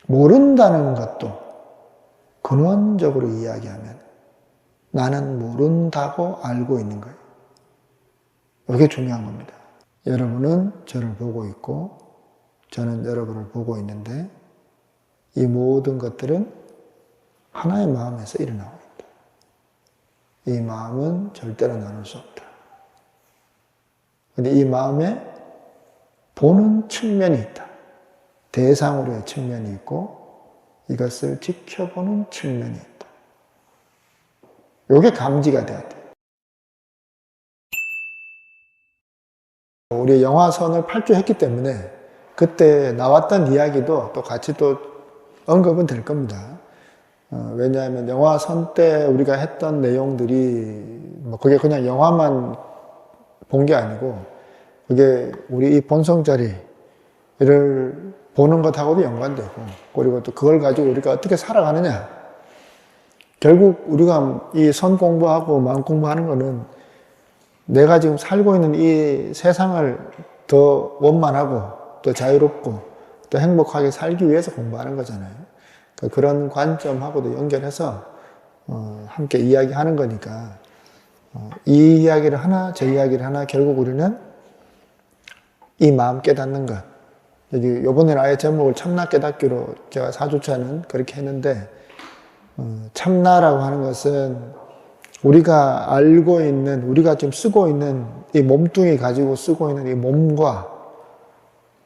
모른다는 것도 근원적으로 이야기하면 나는 모른다고 알고 있는 거예요. 이게 중요한 겁니다. 여러분은 저를 보고 있고 저는 여러분을 보고 있는데 이 모든 것들은 하나의 마음에서 일어나고 있다. 이 마음은 절대로 나눌 수 없다. 그런데 이 마음에 보는 측면이 있다. 대상으로의 측면이 있고 이것을 지켜보는 측면이 있다. 이게 감지가 돼야 돼. 우리 영화선을 8주 했기 때문에 그때 나왔던 이야기도 또 같이 또 언급은 될 겁니다. 왜냐하면 영화선 때 우리가 했던 내용들이 그게 그냥 영화만 본 게 아니고 그게 우리 이 본성자리를 보는 것하고도 연관되고 그리고 또 그걸 가지고 우리가 어떻게 살아가느냐. 결국 우리가 이 선 공부하고 마음 공부하는 거는 내가 지금 살고 있는 이 세상을 더 원만하고 더 자유롭고 더 행복하게 살기 위해서 공부하는 거잖아요. 그러니까 그런 관점하고도 연결해서 함께 이야기하는 거니까 이 이야기를 하나 저 이야기를 하나 결국 우리는 이 마음 깨닫는 것. 여기 이번에는 아예 제목을 참나 깨닫기로 제가 4주차는 그렇게 했는데 참나라고 하는 것은 우리가 알고 있는, 우리가 지금 쓰고 있는 이 몸뚱이 가지고 쓰고 있는 이 몸과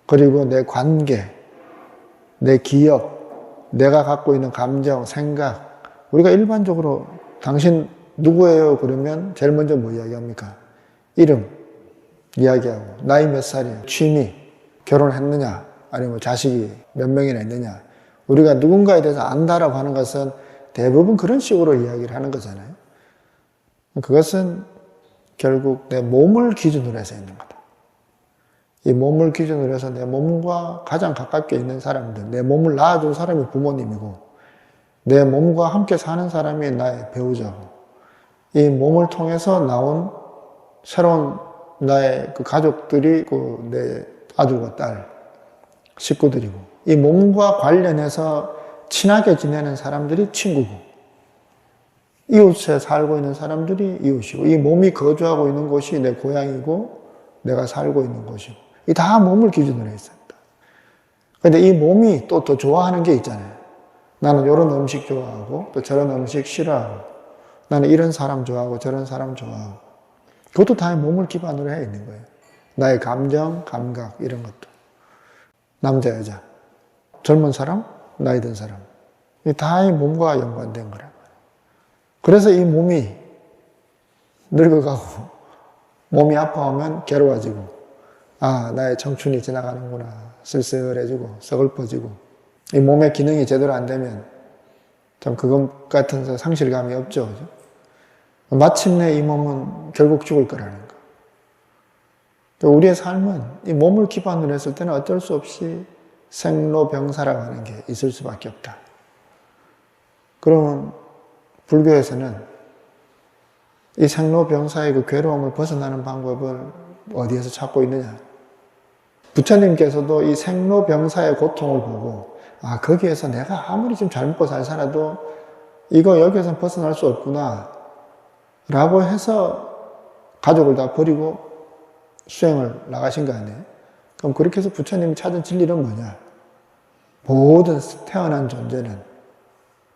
그리고 내 관계, 내 기억, 내가 갖고 있는 감정, 생각 우리가 일반적으로 당신 누구예요? 그러면 제일 먼저 뭐 이야기합니까? 이름 이야기하고 나이 몇 살이에요? 취미, 결혼했느냐? 아니면 자식이 몇 명이나 있느냐? 우리가 누군가에 대해서 안다라고 하는 것은 대부분 그런 식으로 이야기를 하는 거잖아요. 그것은 결국 내 몸을 기준으로 해서 있는 거다. 이 몸을 기준으로 해서 내 몸과 가장 가깝게 있는 사람들, 내 몸을 낳아준 사람이 부모님이고 내 몸과 함께 사는 사람이 나의 배우자고 이 몸을 통해서 나온 새로운 나의 그 가족들이 내 아들과 딸, 식구들이고 이 몸과 관련해서 친하게 지내는 사람들이 친구고 이웃에 살고 있는 사람들이 이웃이고 이 몸이 거주하고 있는 곳이 내 고향이고 내가 살고 있는 곳이고 이 다 몸을 기준으로 했습니다. 그런데 이 몸이 또 더 좋아하는 게 있잖아요. 나는 이런 음식 좋아하고 또 저런 음식 싫어하고 나는 이런 사람 좋아하고 저런 사람 좋아하고 그것도 다 몸을 기반으로 해 있는 거예요. 나의 감정, 감각 이런 것도 남자, 여자, 젊은 사람, 나이 든 사람 다 이 몸과 연관된 거라. 그래서 이 몸이 늙어가고 몸이 아파오면 괴로워지고 나의 청춘이 지나가는구나 쓸쓸해지고 서글퍼지고 이 몸의 기능이 제대로 안 되면 참 그것 같은 상실감이 없죠. 그죠? 마침내 이 몸은 결국 죽을 거라는 거. 우리의 삶은 이 몸을 기반으로 했을 때는 어쩔 수 없이 생로병사라고 하는 게 있을 수밖에 없다. 그러면 불교에서는 이 생로병사의 그 괴로움을 벗어나는 방법을 어디에서 찾고 있느냐? 부처님께서도 이 생로병사의 고통을 보고 거기에서 내가 아무리 좀 잘 먹고 잘 살아도 이거 여기에서는 벗어날 수 없구나 라고 해서 가족을 다 버리고 수행을 나가신 거 아니에요? 그럼 그렇게 해서 부처님이 찾은 진리는 뭐냐? 모든 태어난 존재는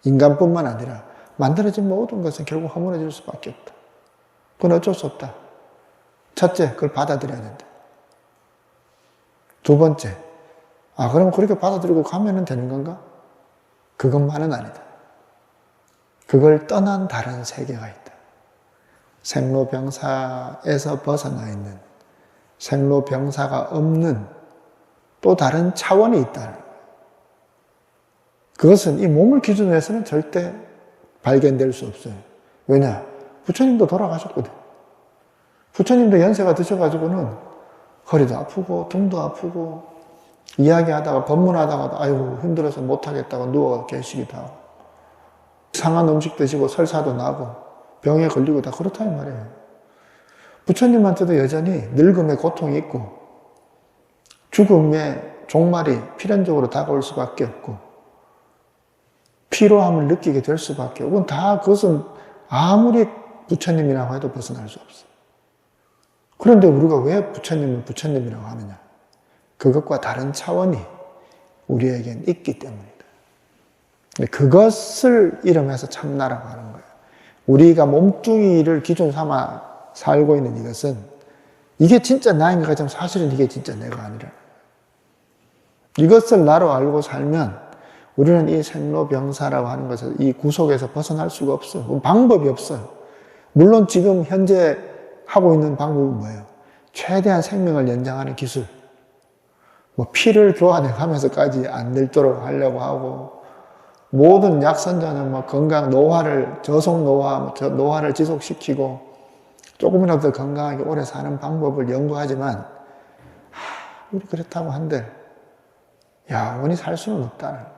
인간뿐만 아니라 만들어진 모든 것은 결국 허물어질 수밖에 없다. 그건 어쩔 수 없다. 첫째, 그걸 받아들여야 된다. 두 번째, 그럼 그렇게 받아들이고 가면 되는 건가? 그것만은 아니다. 그걸 떠난 다른 세계가 있다. 생로병사에서 벗어나 있는, 생로병사가 없는 또 다른 차원이 있다. 그것은 이 몸을 기준으로 해서는 절대 발견될 수 없어요. 왜냐? 부처님도 돌아가셨거든. 부처님도 연세가 드셔가지고는 허리도 아프고 등도 아프고 이야기하다가 법문하다가 아이고 힘들어서 못하겠다고 누워 계시기도 하고 상한 음식 드시고 설사도 나고 병에 걸리고 다 그렇다 이 말이에요. 부처님한테도 여전히 늙음의 고통이 있고 죽음의 종말이 필연적으로 다가올 수밖에 없고 피로함을 느끼게 될 수밖에 없고, 그것은 아무리 부처님이라고 해도 벗어날 수 없어. 그런데 우리가 왜 부처님을 부처님이라고 하느냐? 그것과 다른 차원이 우리에겐 있기 때문이다. 그것을 이름해서 참나라고 하는 거예요. 우리가 몸뚱이를 기준 삼아 살고 있는 이것은 이게 진짜 나인가 하지만 사실은 이게 진짜 내가 아니라, 이것을 나로 알고 살면 우리는 이 생로병사라고 하는 것을 이 구속에서 벗어날 수가 없어요. 방법이 없어요. 물론 지금 현재 하고 있는 방법은 뭐예요? 최대한 생명을 연장하는 기술. 피를 교환해 가면서까지 안 늙도록 하려고 하고, 모든 약선자는 건강, 저속 노화를 지속시키고, 조금이라도 더 건강하게 오래 사는 방법을 연구하지만, 우리 그렇다고 한들, 영원히 살 수는 없다는 거예요.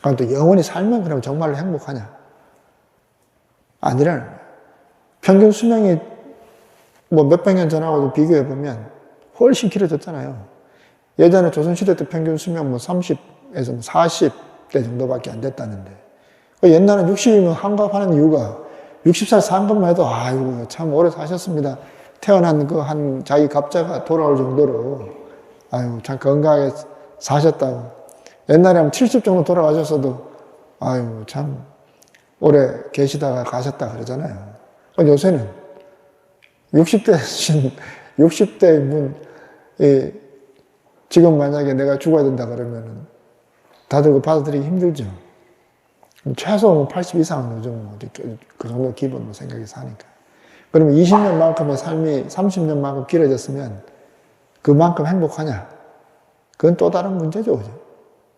그럼 또 영원히 살면 그럼 정말로 행복하냐? 아니라는 거예요. 평균 수명이 몇백 년 전하고 비교해보면 훨씬 길어졌잖아요. 예전에 조선시대 때 평균 수명 30에서 40대 정도밖에 안 됐다는데, 옛날엔 60이면 한갑하는 이유가 60살 산 것만 해도 아이고 참 오래 사셨습니다. 태어난 자기 갑자가 돌아올 정도로 아이고 참 건강하게 사셨다고. 옛날에 한 70 정도 돌아가셨어도 아이고 참 오래 계시다가 가셨다 그러잖아요. 요새는 60대인 분, 지금 만약에 내가 죽어야 된다 그러면은 다들 받아들이기 힘들죠. 최소 80 이상은 요즘 그 정도 기본으로 생각이 사니까. 그러면 20년만큼의 삶이 30년만큼 길어졌으면 그만큼 행복하냐? 그건 또 다른 문제죠. 그죠?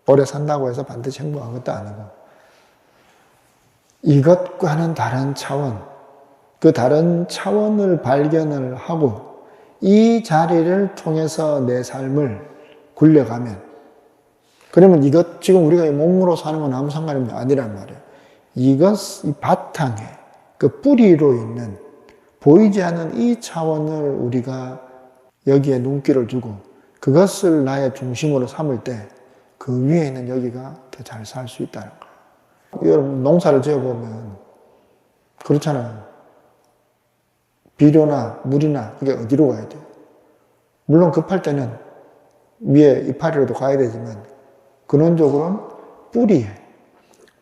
오래 산다고 해서 반드시 행복한 것도 아니고. 이것과는 다른 차원, 그 다른 차원을 발견을 하고 이 자리를 통해서 내 삶을 굴려가면, 그러면 이것 지금 우리가 몸으로 사는 건 아무 상관이 아니란 말이에요. 이 바탕에 그 뿌리로 있는 보이지 않는 이 차원을 우리가 여기에 눈길을 두고 그것을 나의 중심으로 삼을 때 그 위에 있는 여기가 더 잘 살 수 있다는 거예요. 여러분 농사를 지어보면 그렇잖아요. 비료나 물이나 그게 어디로 가야 돼요? 물론 급할 때는 위에 이파리로도 가야 되지만 근원적으로는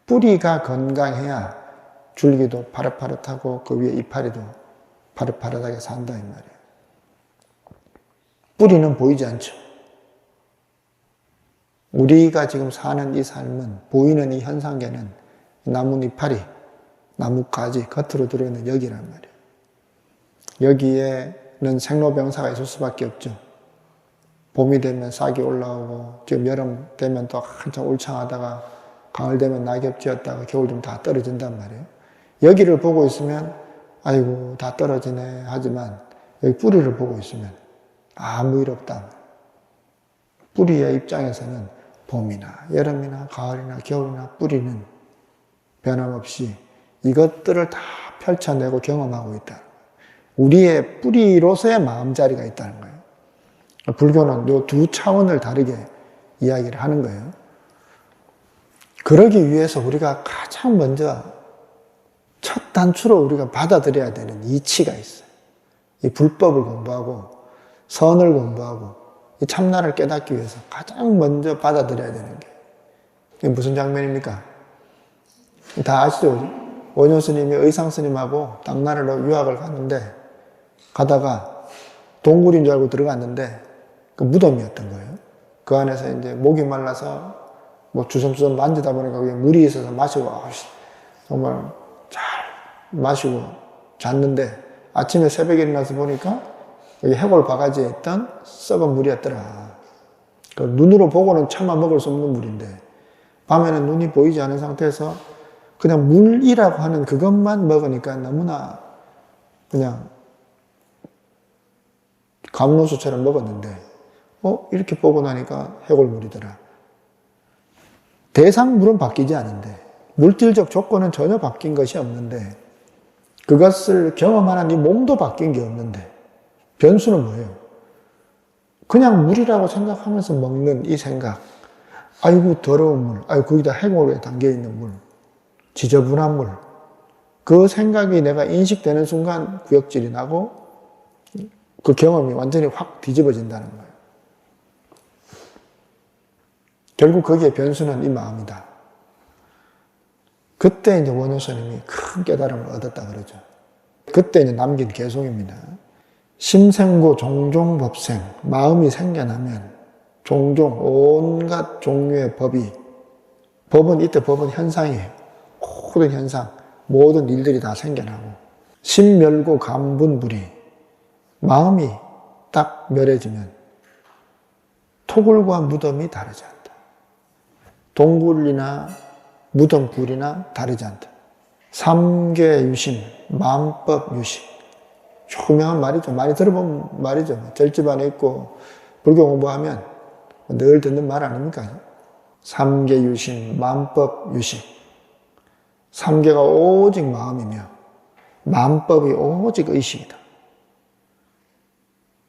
뿌리가 건강해야 줄기도 파릇파릇하고 그 위에 이파리도 파릇파릇하게 산다 이 말이에요. 뿌리는 보이지 않죠. 우리가 지금 사는 이 삶은, 보이는 이 현상계는 나뭇이파리, 나뭇가지 겉으로 들어있는 여기란 말이에요. 여기에는 생로병사가 있을 수밖에 없죠. 봄이 되면 싹이 올라오고, 지금 여름 되면 또 한참 울창하다가 가을 되면 낙엽 지었다가 겨울 되면 다 떨어진단 말이에요. 여기를 보고 있으면 아이고 다 떨어지네 하지만 여기 뿌리를 보고 있으면 아무 일 없다. 뿌리의 입장에서는 봄이나 여름이나 가을이나 겨울이나 뿌리는 변함없이 이것들을 다 펼쳐내고 경험하고 있다. 우리의 뿌리로서의 마음자리가 있다는 거예요. 불교는 이 두 차원을 다르게 이야기를 하는 거예요. 그러기 위해서 우리가 가장 먼저 첫 단추로 우리가 받아들여야 되는 이치가 있어요. 이 불법을 공부하고 선을 공부하고 이 참나를 깨닫기 위해서 가장 먼저 받아들여야 되는 게 이게 무슨 장면입니까? 다 아시죠? 원효 스님이 의상 스님하고 당나라로 유학을 갔는데 가다가 동굴인 줄 알고 들어갔는데 그 무덤이었던 거예요. 그 안에서 이제 목이 말라서 주섬주섬 만지다 보니까 거기 물이 있어서 마시고 정말 잘 마시고 잤는데 아침에 새벽에 일어나서 보니까 여기 해골 바가지에 있던 썩은 물이었더라. 그 눈으로 보고는 차마 먹을 수 없는 물인데 밤에는 눈이 보이지 않은 상태에서 그냥 물이라고 하는 그것만 먹으니까 너무나 그냥 감로수처럼 먹었는데 이렇게 보고 나니까 해골물이더라. 대상물은 바뀌지 않은데 물질적 조건은 전혀 바뀐 것이 없는데 그것을 경험하는 이 몸도 바뀐 게 없는데 변수는 뭐예요? 그냥 물이라고 생각하면서 먹는 이 생각. 아이고 더러운 물, 아이고 거기다 해골에 담겨있는 물. 지저분한 물. 그 생각이 내가 인식되는 순간 구역질이 나고 그 경험이 완전히 확 뒤집어진다는 거예요. 결국 거기에 변수는 이 마음이다. 그때 이제 원효 스님이 큰 깨달음을 얻었다 그러죠. 그때 이제 남긴 개송입니다. 심생고 종종 법생. 마음이 생겨나면 종종 온갖 종류의 법은 이때 법은 현상이에요. 모든 현상, 모든 일들이 다 생겨나고. 심멸고 감분불이. 마음이 딱 멸해지면 토굴과 무덤이 다르지 않다. 동굴이나 무덤 굴이나 다르지 않다. 삼계유심, 마음법 유심. 유명한 말이죠. 많이 들어본 말이죠. 절집안에 있고 불교 공부하면 늘 듣는 말 아닙니까? 삼계유심, 마음법 유심. 삼계가 오직 마음이며 마음법이 오직 의식이다.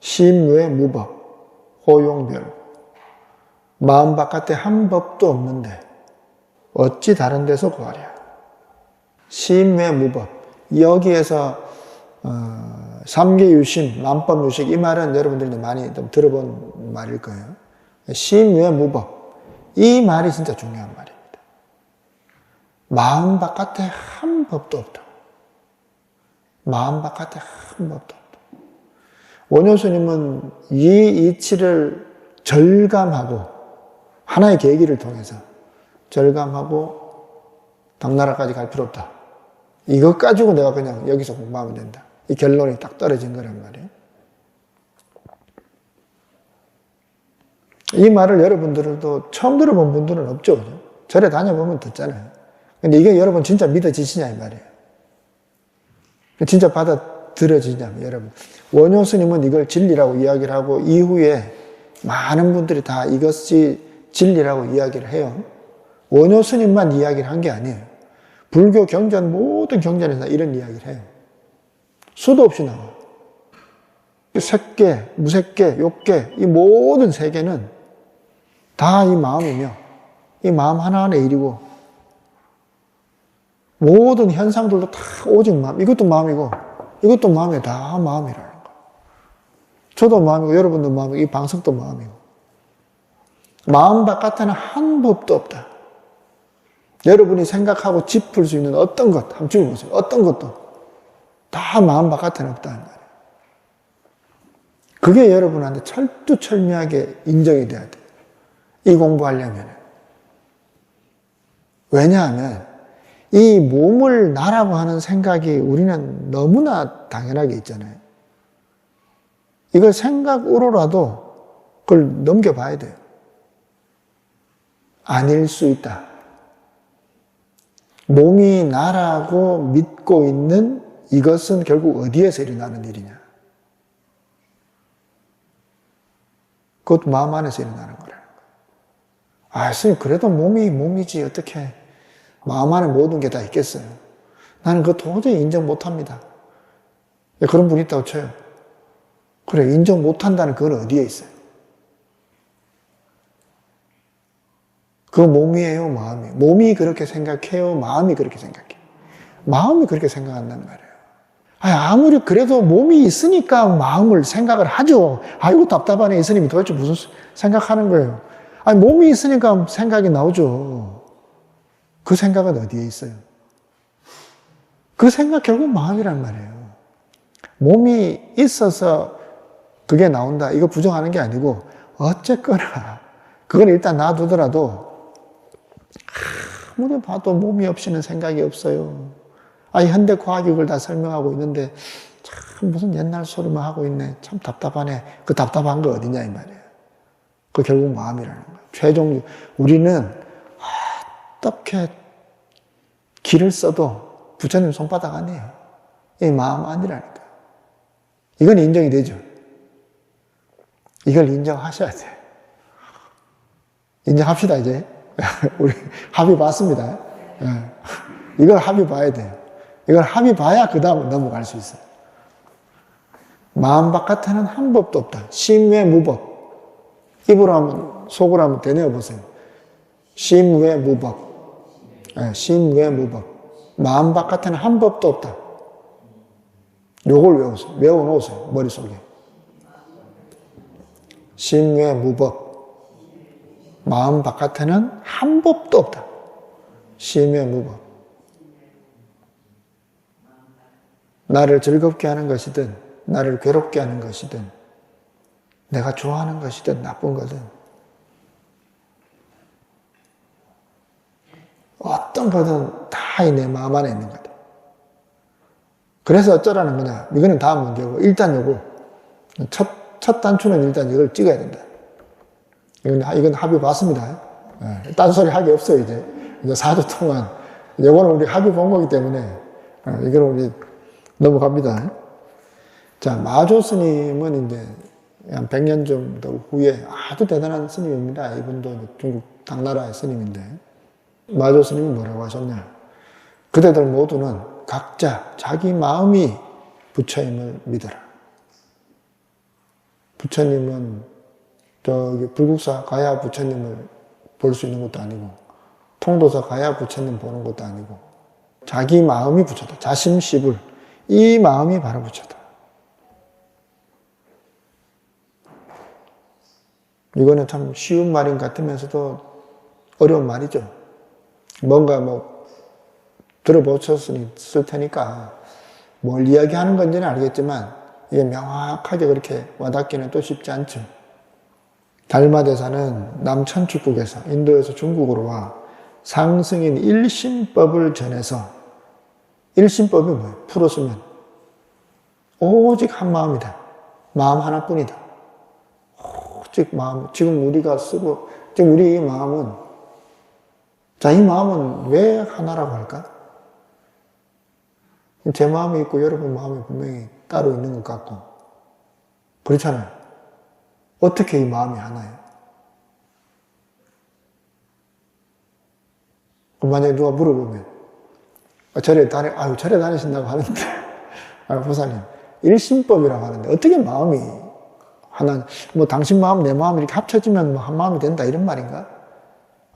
심외 무법, 호용별. 마음 바깥에 한 법도 없는데 어찌 다른 데서 구하랴. 심외 무법. 여기에서 삼계유심, 마음법유식, 이 말은 여러분들이 많이 좀 들어본 말일 거예요. 심외 무법. 이 말이 진짜 중요한 말입니다. 마음 바깥에 한 법도 없다. 마음 바깥에 한 법도 없다. 원효 스님은 이 이치를 절감하고 하나의 계기를 통해서 절감하고 당나라까지 갈 필요 없다. 이것 가지고 내가 그냥 여기서 공부하면 된다. 이 결론이 딱 떨어진 거란 말이에요. 이 말을 여러분들도 처음 들어본 분들은 없죠. 그죠? 절에 다녀보면 듣잖아요. 근데 이게 여러분 진짜 믿어지시냐 이 말이에요. 진짜 받아들여지냐 여러분. 원효 스님은 이걸 진리라고 이야기를 하고 이후에 많은 분들이 다 이것이 진리라고 이야기를 해요. 원효 스님만 이야기를 한 게 아니에요. 불교 경전 모든 경전에서 이런 이야기를 해요. 수도 없이 나와요. 색계, 무색계, 욕계 이 모든 세계는 다 이 마음이며 이 마음 하나하나의 일이고 모든 현상들도 다 오직 마음. 이것도 마음이고 이것도 마음이에요. 다 마음이라는 거. 저도 마음이고 여러분도 마음이고 이 방석도 마음이고 마음 바깥에는 한 법도 없다. 여러분이 생각하고 짚을 수 있는 어떤 것 한번 짚어보세요. 어떤 것도 다 마음 바깥에는 없다는 말이에요. 그게 여러분한테 철두철미하게 인정이 돼야 돼요. 이 공부하려면. 왜냐하면 이 몸을 나라고 하는 생각이 우리는 너무나 당연하게 있잖아요. 이걸 생각으로라도 그걸 넘겨봐야 돼요. 아닐 수 있다. 몸이 나라고 믿고 있는 이것은 결국 어디에서 일어나는 일이냐. 그것도 마음 안에서 일어나는 거라는 거예요. 아, 선생님 그래도 몸이 몸이지 어떻게 마음 안에 모든 게 다 있겠어요. 나는 그거 도저히 인정 못합니다. 그런 분이 있다고 쳐요. 그래, 인정 못한다는 그건 어디에 있어요? 그 몸이에요, 마음이. 몸이 그렇게 생각해요, 마음이 그렇게 생각해요. 마음이 그렇게 생각한단 말이에요. 아무리 그래도 몸이 있으니까 마음을 생각을 하죠. 아이고 답답하네, 이 스님이 도대체 무슨 생각하는 거예요. 몸이 있으니까 생각이 나오죠. 그 생각은 어디에 있어요? 그 생각 결국 마음이란 말이에요. 몸이 있어서 그게 나온다. 이거 부정하는 게 아니고 어쨌거나 그건 일단 놔두더라도 아무리 봐도 몸이 없이는 생각이 없어요. 현대 과학이 그걸 다 설명하고 있는데 참 무슨 옛날 소리만 하고 있네. 참 답답하네. 그 답답한 거 어디냐 이 말이에요. 그 결국 마음이라는 거예요. 최종 우리는 어떻게 길을 써도 부처님 손바닥 아니에요. 이 마음 아니라니까. 이건 인정이 되죠. 이걸 인정하셔야 돼요. 인정합시다 이제. 우리 합의 봤습니다. 이걸 합의 봐야 돼요. 이걸 합의 봐야 그 다음 넘어갈 수 있어요. 마음 바깥에는 한 법도 없다. 심외 무법. 입으로 한번 속으로 한번 되뇌어 보세요. 심외 무법. 심외 무법. 마음 바깥에는 한 법도 없다. 요걸 외우세요. 외워놓으세요. 머릿속에. 심외 무법. 마음 바깥에는 한 법도 없다. 심외 무법. 나를 즐겁게 하는 것이든 나를 괴롭게 하는 것이든 내가 좋아하는 것이든 나쁜 거든 어떤 거든 다 내 마음 안에 있는 거다. 그래서 어쩌라는 거냐. 이거는 다음 문제고 일단 요거 첫 단추는 일단 이걸 찍어야 된다. 이건 합의 봤습니다. 딴소리 하기 없어요. 이제 4주 동안 요거는 우리 합의 본 거기 때문에 이걸 우리 넘어갑니다. 자, 마조 스님은 이제 한 100년 정도 후에 아주 대단한 스님입니다. 이분도 중국 당나라의 스님인데 마조 스님이 뭐라고 하셨냐. 그대들 모두는 각자 자기 마음이 부처님을 믿어라. 부처님은 저기 불국사 가야 부처님을 볼 수 있는 것도 아니고 통도사 가야 부처님 보는 것도 아니고 자기 마음이 부처다. 자심시불. 이 마음이 바로 부처다. 이거는 참 쉬운 말인 같으면서도 어려운 말이죠. 뭔가 들어보셨을 테니까 뭘 이야기하는 건지는 알겠지만 이게 명확하게 그렇게 와닿기는 또 쉽지 않죠. 달마대사는 남천축국에서 인도에서 중국으로 와 상승인 일심법을 전해서 일심법이 뭐예요? 풀어쓰면 오직 한 마음이다. 마음 하나뿐이다. 오직 마음. 지금 우리가 쓰고 지금 우리 마음은 자, 이 마음은 왜 하나라고 할까? 제 마음이 있고 여러분 마음이 분명히 따로 있는 것 같고 그렇잖아요. 어떻게 이 마음이 하나예요? 만약에 누가 물어보면 절에 다니신다고 하는데 보살님 일심법이라고 하는데 어떻게 마음이 하나 당신 마음 내 마음 이렇게 합쳐지면 한 마음이 된다 이런 말인가?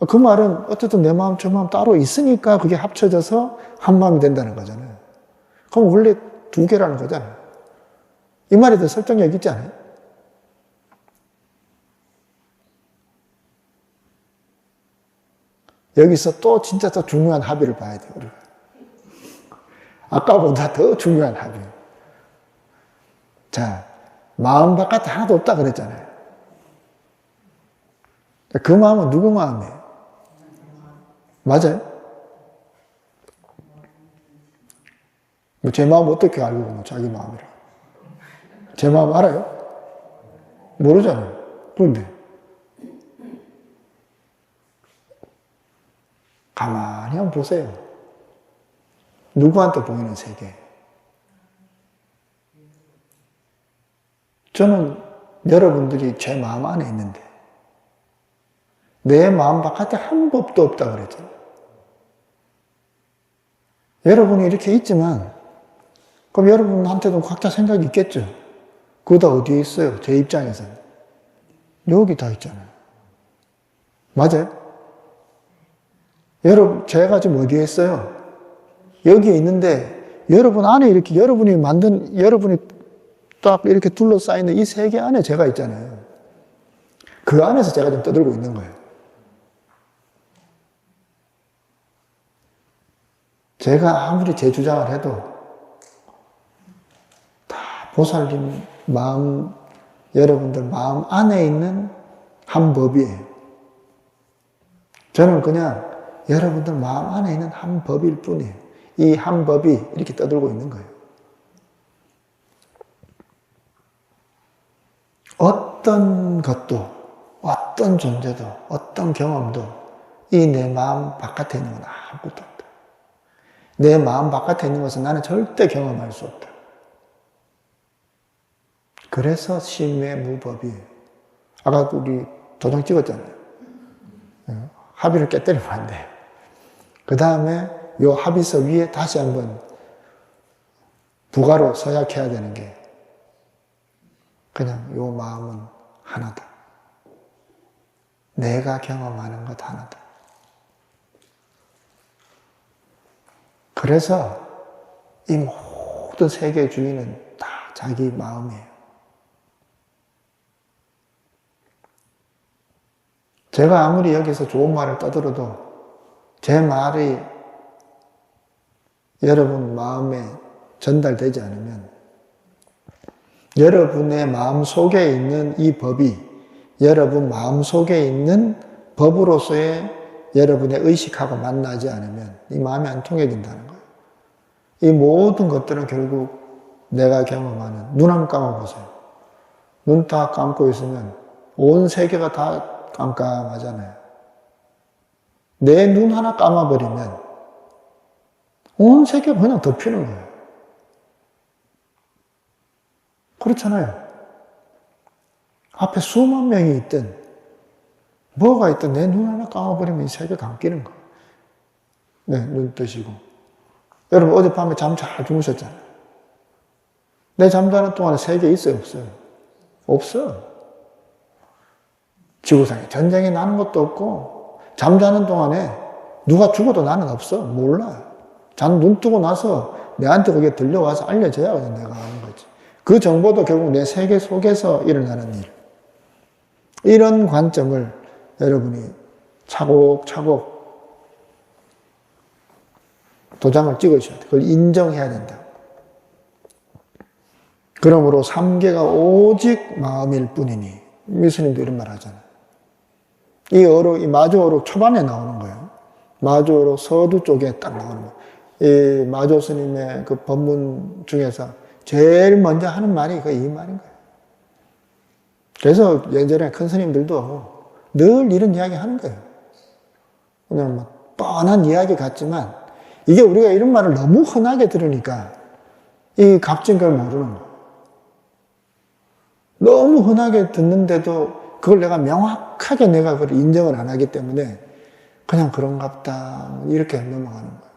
그 말은 어쨌든 내 마음 저 마음 따로 있으니까 그게 합쳐져서 한 마음이 된다는 거잖아요. 그럼 원래 두 개라는 거잖아요. 이 말이 더 설득력 있지 않아요? 여기서 또 진짜 더 중요한 합의를 봐야 돼요. 우리가. 아까보다 더 중요한 합의. 자, 마음 바깥에 하나도 없다 그랬잖아요. 그 마음은 누구 마음이에요? 맞아요? 제 마음 어떻게 알고 자기 마음이라? 제 마음 알아요? 모르잖아요. 그런데 가만히 한번 보세요. 누구한테 보이는 세계? 저는 여러분들이 제 마음 안에 있는데 내 마음 바깥에 한 법도 없다 그랬잖아요. 여러분이 이렇게 있지만 그럼 여러분한테도 각자 생각이 있겠죠. 그거 다 어디에 있어요? 제 입장에서는. 여기 다 있잖아요. 맞아요? 여러분, 제가 지금 어디에 있어요? 여기에 있는데 여러분 안에 이렇게 여러분이 딱 이렇게 둘러싸이는 이 세계 안에 제가 있잖아요. 그 안에서 제가 좀 떠들고 있는 거예요. 제가 아무리 제 주장을 해도 다 보살님 마음, 여러분들 마음 안에 있는 한 법이에요. 저는 그냥 여러분들 마음 안에 있는 한 법일 뿐이에요. 이 한 법이 이렇게 떠들고 있는 거예요. 어떤 것도, 어떤 존재도, 어떤 경험도 이 내 마음 바깥에 있는 건 아무것도 없다. 내 마음 바깥에 있는 것은 나는 절대 경험할 수 없다. 그래서 심외 무법이에요. 아까 우리 도장 찍었잖아요. 합의를 깨뜨리면 안 돼요. 그 다음에 요 합의서 위에 다시 한번 부가로 서약해야 되는 게 그냥 요 마음은 하나다. 내가 경험하는 것 하나다. 그래서 이 모든 세계의 주인은 다 자기 마음이에요. 제가 아무리 여기서 좋은 말을 떠들어도 제 말이 여러분 마음에 전달되지 않으면 여러분의 마음 속에 있는 이 법이 여러분 마음 속에 있는 법으로서의 여러분의 의식하고 만나지 않으면 이 마음이 안 통해진다는 거예요. 이 모든 것들은 결국 내가 경험하는 눈 한번 감아보세요. 눈 딱 감고 있으면 온 세계가 다 깜깜하잖아요. 내 눈 하나 감아버리면 온 세계가 그냥 덮이는 거예요. 그렇잖아요. 앞에 수만 명이 있든 뭐가 있든 내 눈 하나 감아버리면 이 세계 감기는 거예요. 네, 눈 뜨시고. 여러분 어젯밤에 잠 잘 주무셨잖아요. 내 잠자는 동안에 세계 있어요, 없어요? 없어. 지구상에 전쟁이 나는 것도 없고 잠자는 동안에 누가 죽어도 나는 없어. 몰라. 눈 뜨고 나서 내한테 그게 들려와서 알려줘야 내가 아는 거지. 그 정보도 결국 내 세계 속에서 일어나는 일. 이런 관점을 여러분이 차곡차곡 도장을 찍으셔야 돼. 그걸 인정해야 된다. 그러므로 삼계가 오직 마음일 뿐이니. 미스님도 이런 말 하잖아요. 이 마주어록 초반에 나오는 거예요. 마주어록 서두 쪽에 딱 나오는 거예요. 이 마조 스님의 그 법문 중에서 제일 먼저 하는 말이 이 말인 거예요. 그래서 예전에 큰 스님들도 늘 이런 이야기 하는 거예요. 그냥 막 뻔한 이야기 같지만 이게 우리가 이런 말을 너무 흔하게 들으니까 이 값진 걸 모르는 거예요. 너무 흔하게 듣는데도 그걸 내가 명확하게 내가 그걸 인정을 안 하기 때문에 그냥 그런갑다 이렇게 넘어가는 거예요.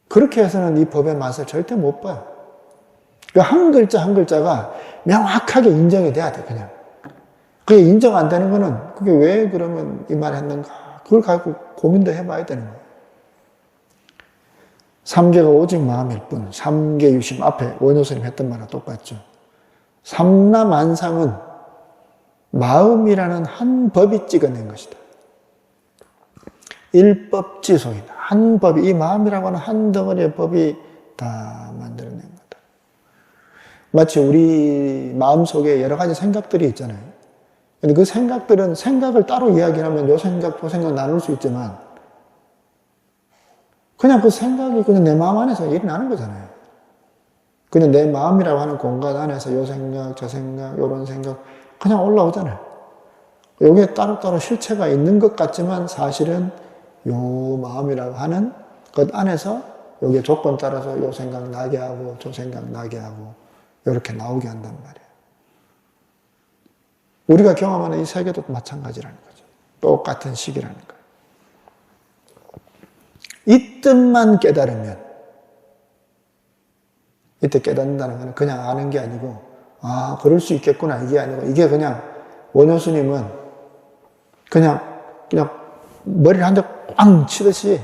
그렇게 해서는 이 법의 맛을 절대 못 봐요. 한 글자 한 글자가 명확하게 인정이 돼야 돼, 그냥. 그게 인정 안 되는 거는 그게 왜 그러면 이 말 했는가? 그걸 가지고 고민도 해봐야 되는 거예요. 삼계가 오직 마음일 뿐, 삼계유심 앞에 원효스님 했던 말과 똑같죠. 삼라만상은 마음이라는 한 법이 찍어낸 것이다. 일법지속이다. 한 법이, 이 마음이라고 하는 한 덩어리의 법이 다 만들어낸 거다. 마치 우리 마음속에 여러 가지 생각들이 있잖아요. 근데 그 생각들은 생각을 따로 이야기하면 요 생각, 저 생각 나눌 수 있지만 그냥 그 생각이 그냥 내 마음 안에서 일어나는 거잖아요. 그냥 내 마음이라고 하는 공간 안에서 요 생각, 저 생각, 요런 생각 그냥 올라오잖아요. 여기에 따로따로 실체가 있는 것 같지만 사실은 요 마음이라고 하는 것 안에서 여기에 조건 따라서 요 생각 나게 하고 저 생각 나게 하고 이렇게 나오게 한단 말이에요. 우리가 경험하는 이 세계도 마찬가지라는 거죠. 똑같은 식이라는 거예요. 이 뜻만 깨달으면, 이때 깨닫는다는 것은 그냥 아는 게 아니고 아 그럴 수 있겠구나 이게 아니고 이게 그냥 원효스님은 그냥 머리를 한 대 꽝 치듯이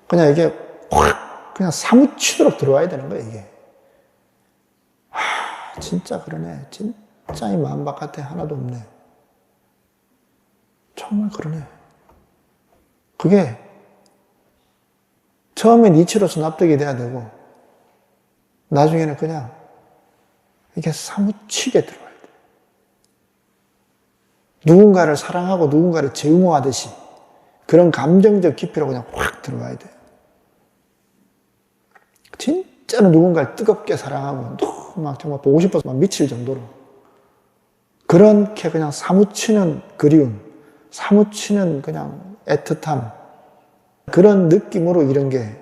그냥 이게 확 그냥 사무치도록 들어와야 되는 거예요, 이게. 진짜 그러네. 진짜 이 마음 바깥에 하나도 없네. 정말 그러네. 그게 처음엔 이치로서 납득이 돼야 되고 나중에는 그냥 이게 사무치게 들어와야 돼. 누군가를 사랑하고 누군가를 증오하듯이 그런 감정적 깊이로 그냥 확 들어와야 돼요. 진짜로 누군가를 뜨겁게 사랑하고 막 정말 보고 싶어서 막 미칠 정도로 그렇게 그냥 사무치는 그리움, 사무치는 그냥 애틋함 그런 느낌으로 이런 게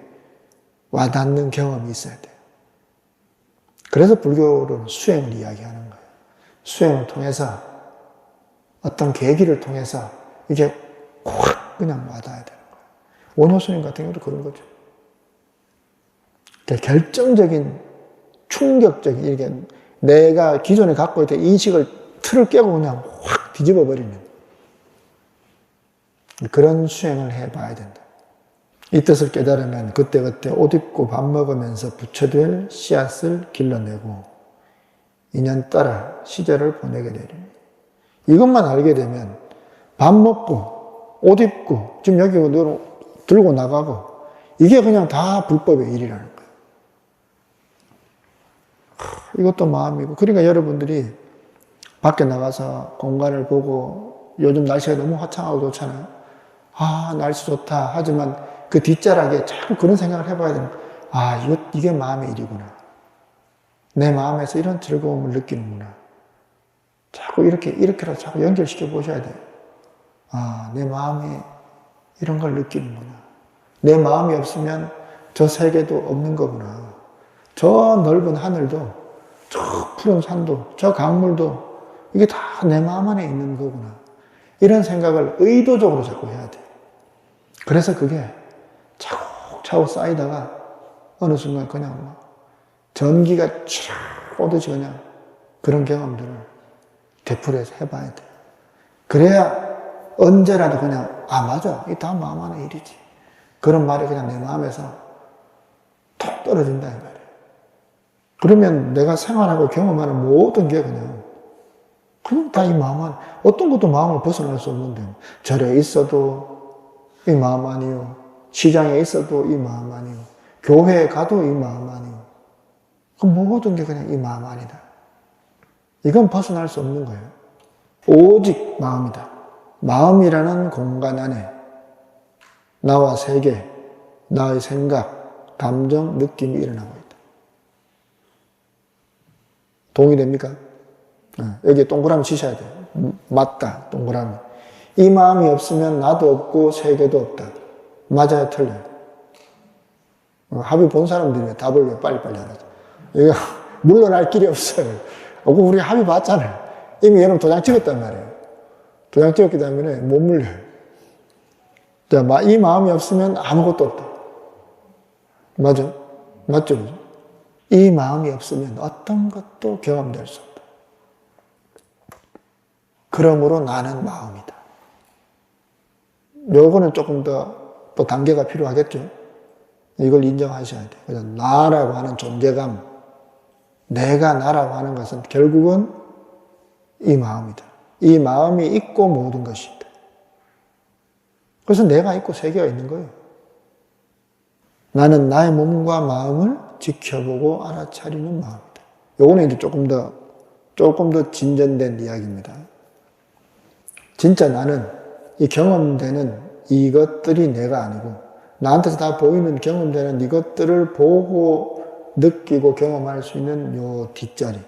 와닿는 경험이 있어야 돼요. 그래서 불교는 수행을 이야기하는 거예요. 수행을 통해서 어떤 계기를 통해서 이게 확 그냥 와닿아야 되는 거예요. 원효스님 같은 경우도 그런 거죠. 결정적인, 충격적인, 이렇게 내가 기존에 갖고 있던 인식을 틀을 깨고 그냥 확 뒤집어 버리는 그런 수행을 해봐야 된다. 이 뜻을 깨달으면 그때그때 옷 입고 밥 먹으면서 부처될 씨앗을 길러내고 인연 따라 시절을 보내게 되리. 이것만 알게 되면 밥 먹고 옷 입고 지금 여기 들고 나가고 이게 그냥 다 불법의 일이라는 거예요. 이것도 마음이고, 그러니까 여러분들이 밖에 나가서 공간을 보고 요즘 날씨가 너무 화창하고 좋잖아요. 아, 날씨 좋다. 하지만 그 뒷자락에 자꾸 그런 생각을 해봐야 되는 거예요. 아, 이게 마음의 일이구나. 내 마음에서 이런 즐거움을 느끼는구나. 자꾸 이렇게라도 자꾸 연결시켜 보셔야 돼요. 아, 내 마음이 이런 걸 느끼는구나. 내 마음이 없으면 저 세계도 없는 거구나. 저 넓은 하늘도, 저 푸른 산도, 저 강물도 이게 다 내 마음 안에 있는 거구나. 이런 생각을 의도적으로 자꾸 해야 돼요. 그래서 그게 차곡차곡 쌓이다가 어느 순간 그냥 막 전기가 쫙 오듯이 그냥 그런 경험들을 되풀이해서 해봐야 돼요. 그래야 언제라도 그냥 아 맞아, 이 다 마음 안의 일이지. 그런 말이 그냥 내 마음에서 톡 떨어진다 이 말이에요. 그러면 내가 생활하고 경험하는 모든 게 그냥 다 이 마음 안, 어떤 것도 마음을 벗어날 수 없는데 절에 있어도 이 마음 아니요, 시장에 있어도 이 마음 아니요, 교회에 가도 이 마음 아니요. 그 모든 게 그냥 이 마음 아니다. 이건 벗어날 수 없는 거예요. 오직 마음이다. 마음이라는 공간 안에 나와 세계, 나의 생각, 감정, 느낌이 일어나고 있다. 동의됩니까? 여기에 동그라미 치셔야 돼요. 맞다, 동그라미. 이 마음이 없으면 나도 없고 세계도 없다. 맞아요, 틀려요? 합의 본 사람들이 답을 왜 빨리빨리 하죠? 이거 물러날 길이 없어요. 우리 합의 봤잖아요. 이미 여러분 도장 찍었단 말이에요. 도장 찍었기 때문에 못 물려요. 자, 이 마음이 없으면 아무것도 없다. 맞아? 맞죠? 이 마음이 없으면 어떤 것도 경험될 수 없다. 그러므로 나는 마음이다. 요거는 조금 더 또 단계가 필요하겠죠? 이걸 인정하셔야 돼요. 그래서 나라고 하는 존재감, 내가 나라고 하는 것은 결국은 이 마음이다. 이 마음이 있고 모든 것이 있다. 그래서 내가 있고 세계가 있는 거예요. 나는 나의 몸과 마음을 지켜보고 알아차리는 마음이다. 요거는 이제 조금 더 진전된 이야기입니다. 진짜 나는 이 경험되는 이것들이 내가 아니고 나한테서 다 보이는 경험되는 이것들을 보고 느끼고 경험할 수 있는 요 뒷자리,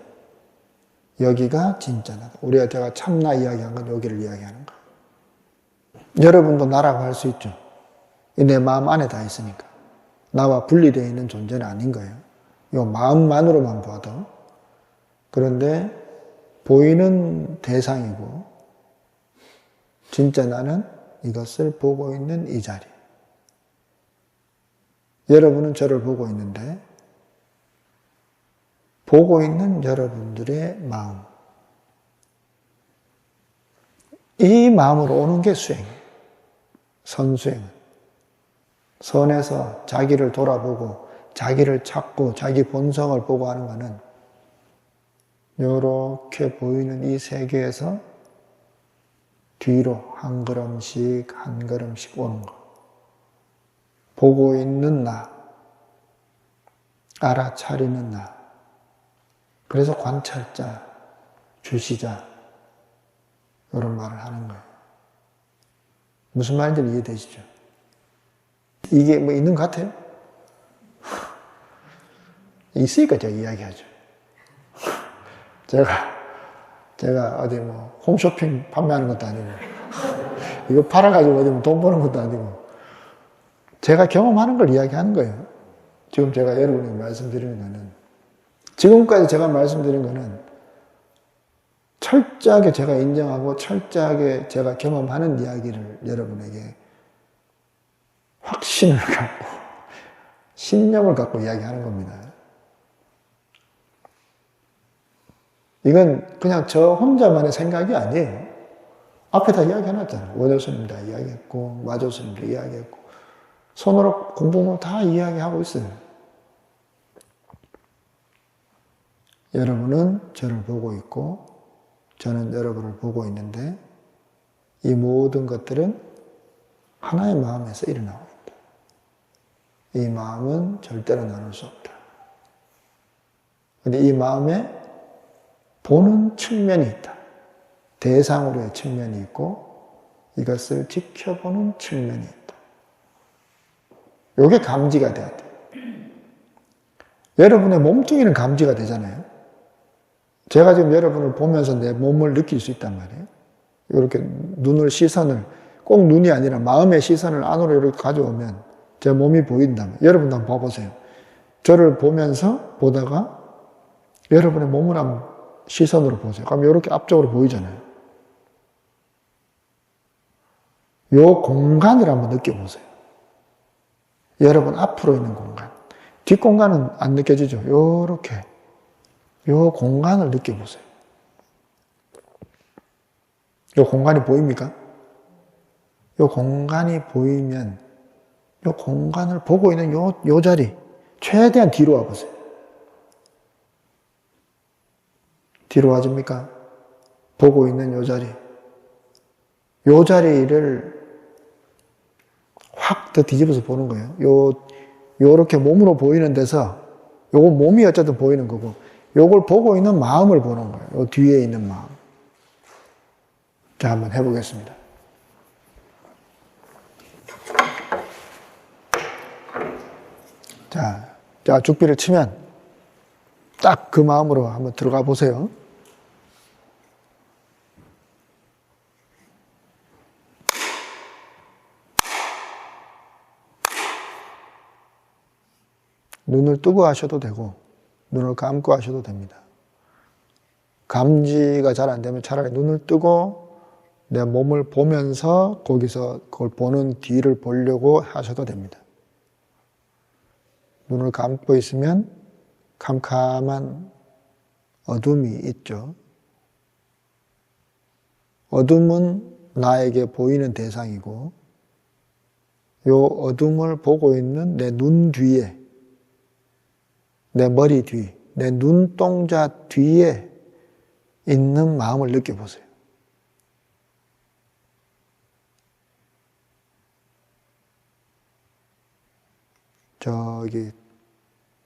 여기가 진짜 나다. 제가 참나 이야기한 건 여기를 이야기하는 거예요. 여러분도 나라고 할 수 있죠. 내 마음 안에 다 있으니까. 나와 분리되어 있는 존재는 아닌 거예요. 요 마음만으로만 봐도. 그런데 보이는 대상이고 진짜 나는 이것을 보고 있는 이 자리. 여러분은 저를 보고 있는데 보고 있는 여러분들의 마음, 이 마음으로 오는 게 수행이에요. 선수행은. 선에서 자기를 돌아보고 자기를 찾고 자기 본성을 보고 하는 것은 이렇게 보이는 이 세계에서 뒤로 한 걸음씩 한 걸음씩 오는 것. 보고 있는 나, 알아차리는 나. 그래서 관찰자, 주시자 이런 말을 하는 거예요. 무슨 말인지 이해되시죠? 이게 뭐 있는 것 같아요? 있으니까 제가 이야기하죠. 제가 어디 홈쇼핑 판매하는 것도 아니고 이거 팔아가지고 어디 돈 버는 것도 아니고 제가 경험하는 걸 이야기하는 거예요. 지금 제가 여러분에게 말씀드리는 거는, 지금까지 제가 말씀드린 거는 철저하게 제가 인정하고 철저하게 제가 경험하는 이야기를 여러분에게 확신을 갖고 신념을 갖고 이야기하는 겁니다. 이건 그냥 저 혼자만의 생각이 아니에요. 앞에 다 이야기해놨잖아요. 원효스님 다 이야기했고 마조스님도 이야기했고 손으로 공부모 다 이야기하고 있어요. 여러분은 저를 보고 있고 저는 여러분을 보고 있는데 이 모든 것들은 하나의 마음에서 일어나고 있다. 이 마음은 절대로 나눌 수 없다. 근데 이 마음에 보는 측면이 있다. 대상으로의 측면이 있고 이것을 지켜보는 측면이 있다. 이게 감지가 돼야 돼요. 여러분의 몸뚱이는 감지가 되잖아요. 제가 지금 여러분을 보면서 내 몸을 느낄 수 있단 말이에요. 이렇게 시선을, 꼭 눈이 아니라 마음의 시선을 안으로 이렇게 가져오면 제 몸이 보인다면, 여러분도 한번 봐보세요. 저를 보면서 보다가 여러분의 몸을 한번 시선으로 보세요. 그럼 이렇게 앞쪽으로 보이잖아요. 이 공간을 한번 느껴보세요. 여러분 앞으로 있는 공간. 뒷공간은 안 느껴지죠? 요렇게. 요 공간을 느껴보세요. 요 공간이 보입니까? 요 공간이 보이면 요 공간을 보고 있는 요 자리 최대한 뒤로 와보세요. 뒤로 와줍니까? 보고 있는 요 자리. 요 자리를 확 더 뒤집어서 보는 거예요. 요렇게 몸으로 보이는 데서 요거 몸이 어쨌든 보이는 거고 요걸 보고 있는 마음을 보는 거예요. 요 뒤에 있는 마음. 자, 한번 해보겠습니다. 자, 죽비를 치면 딱 그 마음으로 한번 들어가 보세요. 눈을 뜨고 하셔도 되고 눈을 감고 하셔도 됩니다. 감지가 잘 안 되면 차라리 눈을 뜨고 내 몸을 보면서 거기서 그걸 보는 뒤를 보려고 하셔도 됩니다. 눈을 감고 있으면 캄캄한 어둠이 있죠. 어둠은 나에게 보이는 대상이고 이 어둠을 보고 있는 내 눈 뒤에, 내 머리 뒤, 내 눈동자 뒤에 있는 마음을 느껴보세요. 저기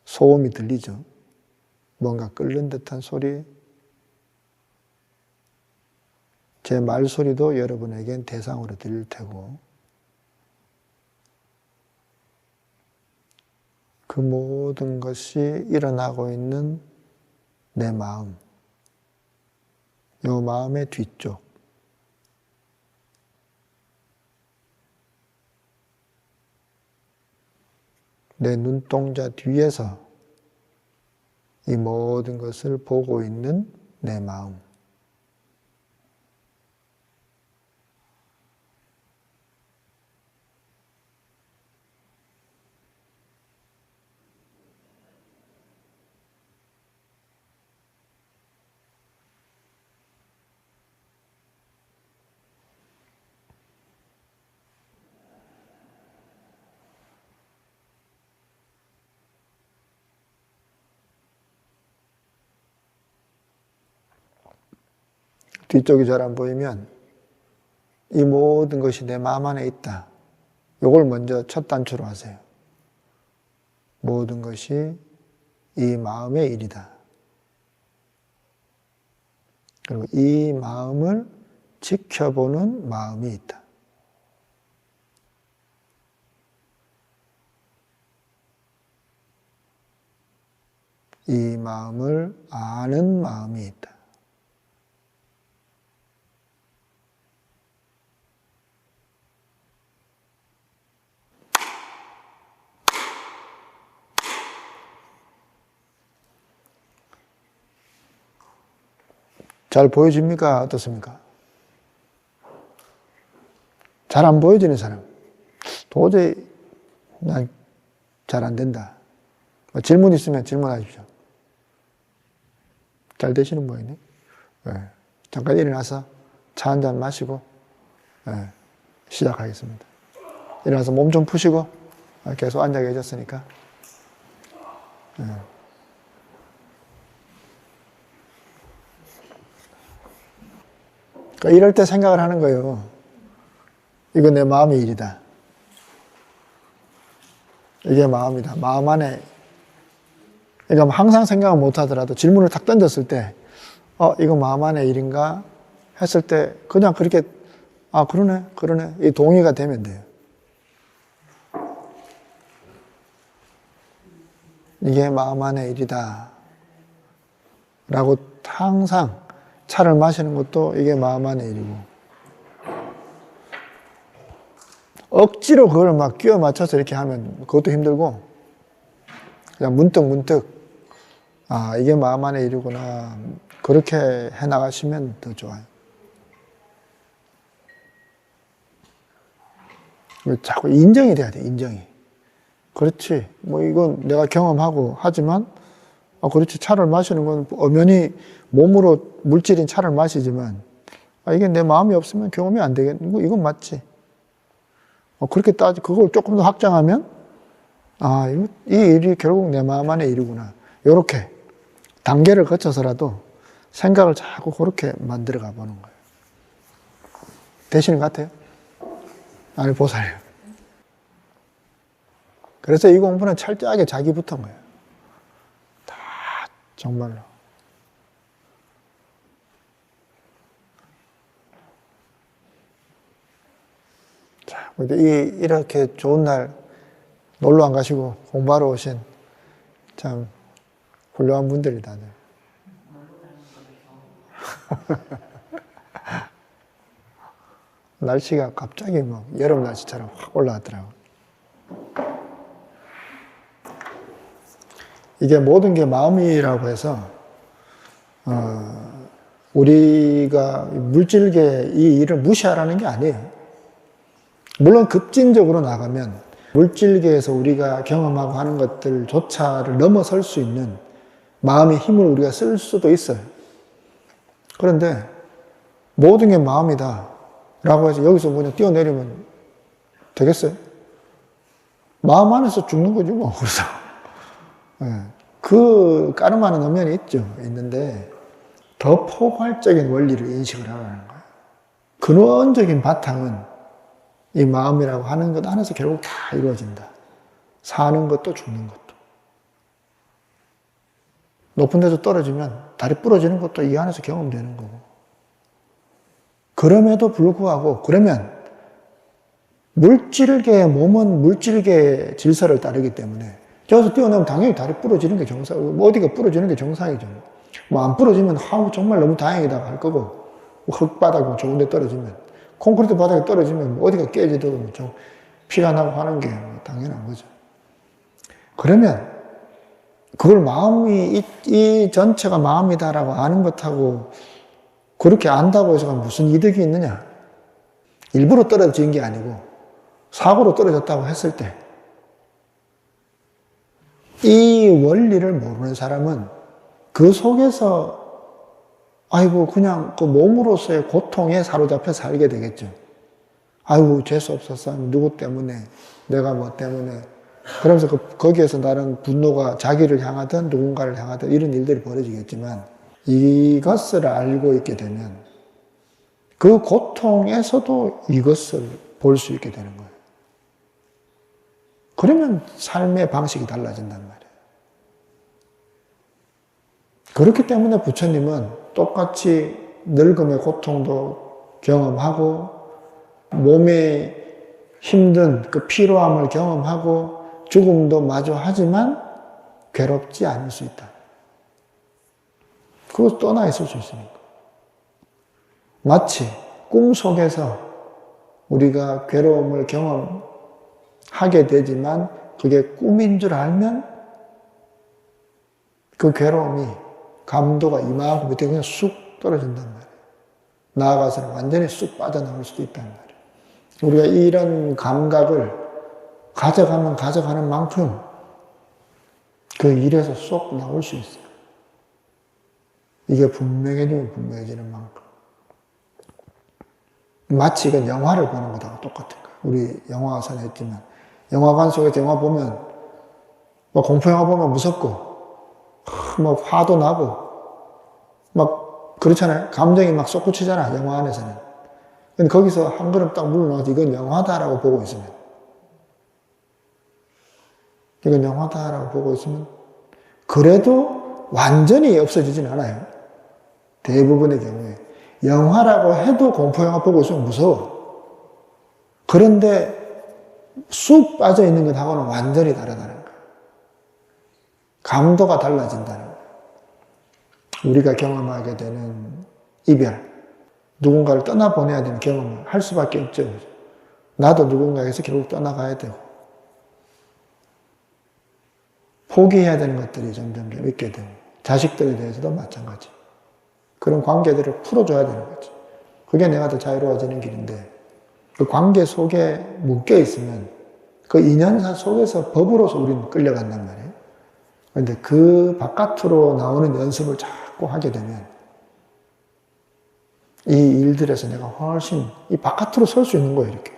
소음이 들리죠? 뭔가 끓는 듯한 소리. 제 말소리도 여러분에겐 대상으로 들릴 테고 그 모든 것이 일어나고 있는 내 마음, 이 마음의 뒤쪽, 내 눈동자 뒤에서 이 모든 것을 보고 있는 내 마음. 뒤쪽이 잘 안 보이면 이 모든 것이 내 마음 안에 있다. 이걸 먼저 첫 단추로 하세요. 모든 것이 이 마음의 일이다. 그리고 이 마음을 지켜보는 마음이 있다. 이 마음을 아는 마음이 있다. 잘 보여집니까? 어떻습니까? 잘 안 보여지는 사람. 도저히 난 잘 안 된다. 질문 있으면 질문하십시오. 잘 되시는 모양이네. 네. 잠깐 일어나서 차 한 잔 마시고 시작하겠습니다. 일어나서 몸 좀 푸시고 계속 앉아 계셨으니까. 네. 그러니까 이럴 때 생각을 하는 거예요. 이거 내 마음의 일이다. 이게 마음이다. 마음 안에. 그러니까 항상 생각을 못 하더라도 질문을 탁 던졌을 때, 이거 마음 안의 일인가? 했을 때, 그냥 그렇게, 그러네. 이 동의가 되면 돼요. 이게 마음 안의 일이다. 라고 항상 차를 마시는 것도 이게 마음 안의 일이고. 억지로 그걸 막 끼워 맞춰서 이렇게 하면 그것도 힘들고, 그냥 문득, 이게 마음 안의 일이구나. 그렇게 해 나가시면 더 좋아요. 자꾸 인정이 돼야 돼, 인정이. 그렇지. 이건 내가 경험하고 하지만, 그렇지. 차를 마시는 건 엄연히 몸으로 물질인 차를 마시지만, 이게 내 마음이 없으면 경험이 안 되겠는 이건 맞지. 그렇게 그걸 조금 더 확장하면, 이 일이 결국 내 마음 안의 일이구나. 요렇게 단계를 거쳐서라도 생각을 자꾸 그렇게 만들어 가보는 거예요. 되시는 것 같아요? 아니, 보살요. 그래서 이 공부는 철저하게 자기부터인 거예요. 다, 정말로. 자, 이렇게 좋은 날 놀러 안 가시고 공부하러 오신 참 훌륭한 분들이 다들. 날씨가 갑자기 여름 날씨처럼 확 올라왔더라고요. 이게 모든 게 마음이라고 해서, 우리가 물질계 이 일을 무시하라는 게 아니에요. 물론 급진적으로 나가면 물질계에서 우리가 경험하고 하는 것들조차를 넘어설 수 있는 마음의 힘을 우리가 쓸 수도 있어요. 그런데 모든 게 마음이다 라고 해서 여기서 그냥 뛰어내리면 되겠어요? 마음 안에서 죽는 거죠, 뭐. 그래서. 그 까름하는 엄연이 있는데 더 포괄적인 원리를 인식을 하라는 거예요. 근원적인 바탕은 이 마음이라고 하는 것 안에서 결국 다 이루어진다. 사는 것도 죽는 것도. 높은 데서 떨어지면 다리 부러지는 것도 이 안에서 경험되는 거고. 그럼에도 불구하고 그러면 물질계의 몸은 물질계의 질서를 따르기 때문에 저기서 뛰어나면 당연히 다리 부러지는 게 정상, 어디가 부러지는 게 정상이죠. 안 부러지면 정말 너무 다행이다 할 거고, 흙바닥 좋은 데 떨어지면, 콘크리트 바닥에 떨어지면 어디가 깨지도 좀 피가 나고 하는 게 당연한 거죠. 그러면 그걸 마음이 이 전체가 마음이다라고 아는 것하고 그렇게 안다고 해서 무슨 이득이 있느냐? 일부러 떨어진 게 아니고 사고로 떨어졌다고 했을 때 이 원리를 모르는 사람은 그 속에서 그냥 그 몸으로서의 고통에 사로잡혀 살게 되겠죠. 재수 없었어. 누구 때문에, 내가 뭐 때문에. 그러면서 거기에서 나는 분노가 자기를 향하든 누군가를 향하든 이런 일들이 벌어지겠지만 이것을 알고 있게 되면 그 고통에서도 이것을 볼 수 있게 되는 거예요. 그러면 삶의 방식이 달라진단 말이에요. 그렇기 때문에 부처님은 똑같이 늙음의 고통도 경험하고 몸의 힘든 그 피로함을 경험하고 죽음도 마주하지만 괴롭지 않을 수 있다. 그것도 떠나 있을 수 있으니까. 마치 꿈속에서 우리가 괴로움을 경험하게 되지만 그게 꿈인 줄 알면 그 괴로움이 감도가 이만큼 밑에 그냥 쑥 떨어진단 말이에요. 나아가서는 완전히 쑥 빠져나올 수도 있단 말이에요. 우리가 이런 감각을 가져가면 가져가는 만큼 그 일에서 쏙 나올 수 있어요. 이게 분명해지면 분명해지는 만큼. 마치 이건 영화를 보는 것하고 똑같은 거예요. 우리 영화관에서 했지만 영화관 속에서 영화 보면, 뭐 공포영화 보면 무섭고, 뭐 화도 나고, 막 그렇잖아요. 감정이 막 솟구치잖아, 영화 안에서는. 근데 거기서 한 걸음 딱 물러나서 이건 영화다라고 보고 있으면, 이건 영화다라고 보고 있으면, 그래도 완전히 없어지진 않아요. 대부분의 경우에. 영화라고 해도 공포영화 보고 있으면 무서워. 그런데 쑥 빠져있는 것하고는 완전히 다르다는 거예요. 감도가 달라진다는 거예요. 우리가 경험하게 되는 이별, 누군가를 떠나보내야 되는 경험을 할 수밖에 없죠. 나도 누군가에게서 결국 떠나가야 되고 포기해야 되는 것들이 점점 있게 되고 자식들에 대해서도 마찬가지. 그런 관계들을 풀어줘야 되는 거지. 그게 내가 더 자유로워지는 길인데 그 관계 속에 묶여 있으면 그 인연사 속에서 법으로서 우리는 끌려간단 말이에요. 그런데 그 바깥으로 나오는 연습을 자꾸 하게 되면 이 일들에서 내가 훨씬 이 바깥으로 설 수 있는 거예요, 이렇게.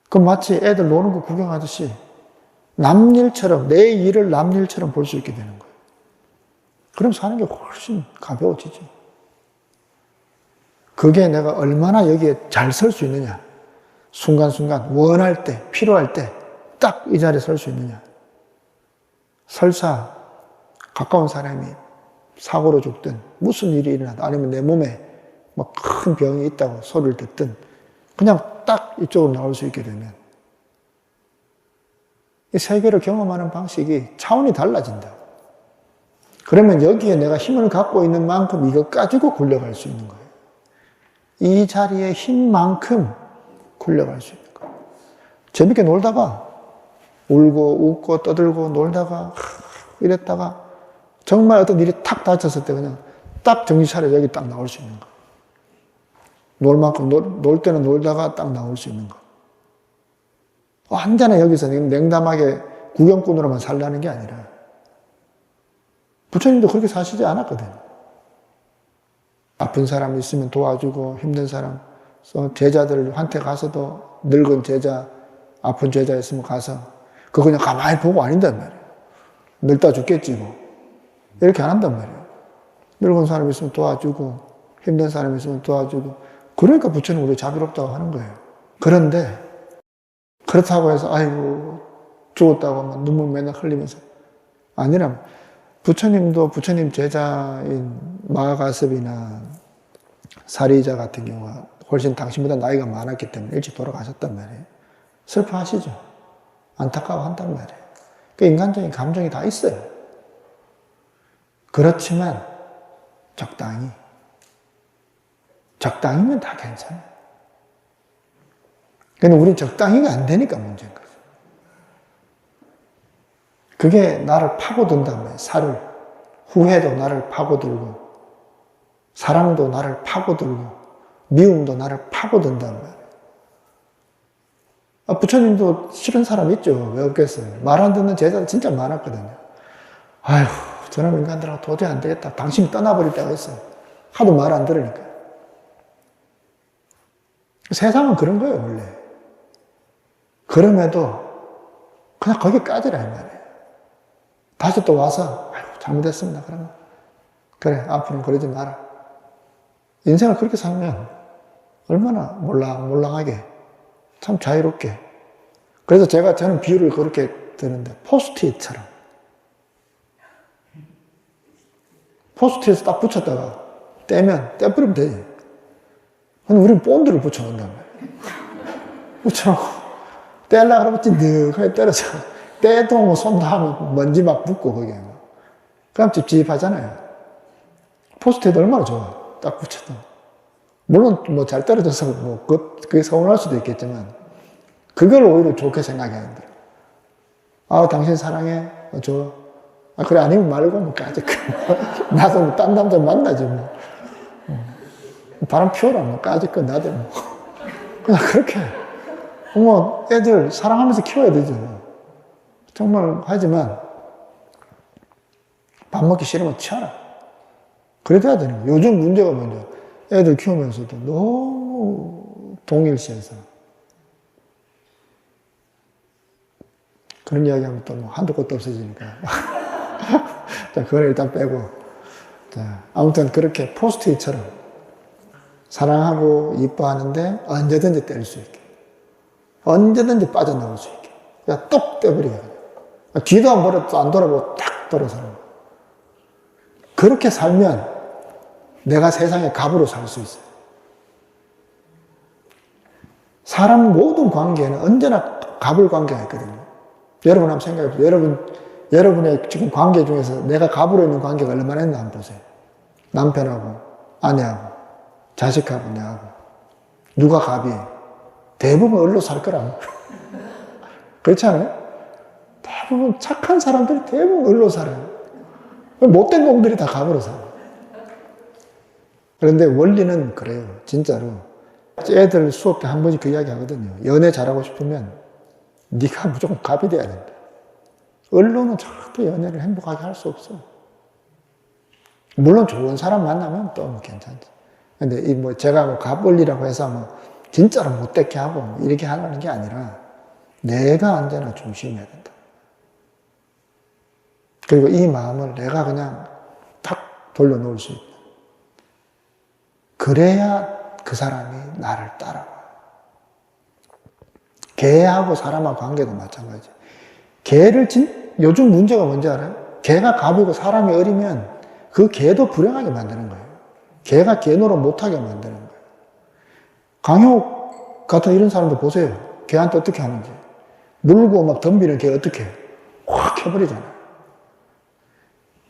그 마치 애들 노는 거 구경하듯이 남일처럼, 내 일을 남일처럼 볼 수 있게 되는 거예요. 그럼 사는 게 훨씬 가벼워지죠. 그게 내가 얼마나 여기에 잘 설 수 있느냐. 순간순간, 원할 때, 필요할 때, 딱 이 자리에 설 수 있느냐. 설사, 가까운 사람이 사고로 죽든, 무슨 일이 일어나든, 아니면 내 몸에 막 큰 병이 있다고 소리를 듣든, 그냥 딱 이쪽으로 나올 수 있게 되면, 이 세계를 경험하는 방식이 차원이 달라진다. 그러면 여기에 내가 힘을 갖고 있는 만큼 이것 가지고 굴려갈 수 있는 거예요. 이 자리에 힘만큼 굴려갈 수 있는 거예요. 재밌게 놀다가 울고 웃고 떠들고 놀다가 이랬다가 정말 어떤 일이 탁 닥쳤을 때 그냥 딱 정신 차려 여기 딱 나올 수 있는 거예요. 놀 만큼 놀 때는 놀다가 딱 나올 수 있는 거예요. 완전히 여기서 냉담하게 구경꾼으로만 살라는 게 아니라 부처님도 그렇게 사시지 않았거든요. 아픈 사람 있으면 도와주고 힘든 사람, 제자들한테 가서도 늙은 제자, 아픈 제자 있으면 가서 그거 그냥 가만히 보고 아닌단 말이에요. 늙다 죽겠지 뭐. 이렇게 안 한단 말이에요. 늙은 사람 있으면 도와주고 힘든 사람 있으면 도와주고 그러니까 부처님 우리 자비롭다고 하는 거예요. 그런데 그렇다고 해서 아이고 죽었다고 하면 눈물 맨날 흘리면서 아니라 부처님도 부처님 제자인 마가섭이나 사리자 같은 경우가 훨씬 당신보다 나이가 많았기 때문에 일찍 돌아가셨단 말이에요. 슬퍼하시죠. 안타까워한단 말이에요. 그 인간적인 감정이 다 있어요. 그렇지만 적당히면 다 괜찮아요. 근데 우린 적당히가 안 되니까 문제인 거죠. 그게 나를 파고든단 말이에요. 살을. 후회도 나를 파고들고, 사랑도 나를 파고들고, 미움도 나를 파고든단 말이에요. 부처님도 싫은 사람 있죠. 왜 없겠어요. 말 안 듣는 제자들 진짜 많았거든요. 아휴, 저놈 인간들하고 도저히 안 되겠다. 당신이 떠나버릴 때가 있어요. 하도 말 안 들으니까. 세상은 그런 거예요, 원래. 그럼에도 그냥 거기까지라 이 말이에요. 다시 또 와서 아이고 잘못했습니다. 그러면 그래 앞으로는 그러지 마라. 인생을 그렇게 살면 얼마나 몰랑몰랑하게 참 자유롭게. 그래서 저는 비유를 그렇게 드는데 포스트잇처럼 포스트잇을 딱 붙였다가 떼버리면 되지. 근데 우리는 본드를 붙여놓는단 말이에요. 붙여놓고 떼려고 그러면 찐득하게 때려서 떼도 뭐 손도 하면 먼지 막 붙고 거기에 그럼 찝찝하잖아요. 포스트잇 얼마나 좋아. 딱 붙여도. 물론 뭐 잘 떨어져서 뭐 그게 서운할 수도 있겠지만 그걸 오히려 좋게 생각해야 된다. 아 당신 사랑해. 좋아. 아 그래 아니면 말고 뭐 까짓 나도 뭐 딴 남자 만나지 뭐. 바람 피워라 뭐 까짓 거 나도 뭐. 그냥 그렇게 뭐 애들 사랑하면서 키워야 되죠. 정말 하지만 밥 먹기 싫으면 치워라. 그래 돼야 되는 거예요. 요즘 문제가 뭐냐. 애들 키우면서도 너무 동일시해서 그런 이야기 하면 또 뭐 한도 끝도 없어지니까. 자, 그걸 일단 빼고. 자, 아무튼 그렇게 포스트잇처럼 사랑하고 이뻐하는데 언제든지 뗄 수 있게. 언제든지 빠져나올 수 있게. 그냥 똑 떼버리게. 뒤도 안 돌아보고 딱 돌아서는 거야. 그렇게 살면 내가 세상의 갑으로 살 수 있어요. 사람 모든 관계에는 언제나 갑을 관계가 있거든요. 여러분 한번 생각해 보세요. 여러분의 지금 관계 중에서 내가 갑으로 있는 관계가 얼마나 있나 한번 보세요. 남편하고, 아내하고, 자식하고, 내하고. 누가 갑이에요? 대부분 을로 살 거라. 그렇지 않아요? 대부분 착한 사람들이 대부분 을로 살아요. 못된 놈들이 다 갑으로 살아요. 그런데 원리는 그래요. 진짜로. 애들 수업 때 한 번씩 그 이야기 하거든요. 연애 잘하고 싶으면 네가 무조건 갑이 돼야 된다. 을로는 절대 연애를 행복하게 할 수 없어. 물론 좋은 사람 만나면 또 뭐 괜찮지. 근데 이 뭐 제가 뭐 갑을이라고 해서 뭐 진짜로 못되게 하고 이렇게 하는 게 아니라 내가 언제나 중심이어야 된다. 그리고 이 마음을 내가 그냥 탁 돌려놓을 수 있다. 그래야 그 사람이 나를 따라와. 개하고 사람하고 관계도 마찬가지예요. 요즘 문제가 뭔지 알아요? 개가 갑이고 사람이 을이면 그 개도 불행하게 만드는 거예요. 개가 개 노릇 못하게 만드는 거예요. 강효 같은 이런 사람들 보세요. 개한테 어떻게 하는지. 물고 막 덤비는 개 어떻게 해요? 확 해버리잖아요.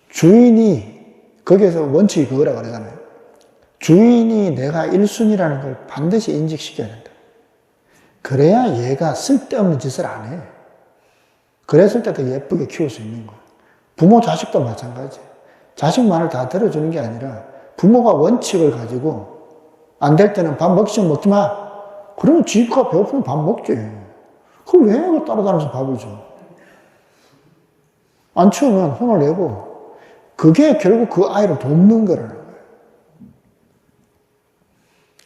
주인이, 거기에서 원칙이 그거라 그러잖아요. 주인이 내가 1순위라는 걸 반드시 인식시켜야 된다. 그래야 얘가 쓸데없는 짓을 안 해. 그랬을 때 더 예쁘게 키울 수 있는 거야. 부모, 자식도 마찬가지예요. 자식 말을 다 들어주는 게 아니라 부모가 원칙을 가지고 안 될 때는 밥 먹지 먹지 마. 그러면 지가 배고프면 밥 먹지. 그럼 왜 이거 따라다니면서 밥을 줘? 안 치우면 혼을 내고 그게 결국 그 아이를 돕는 거라는 거예요.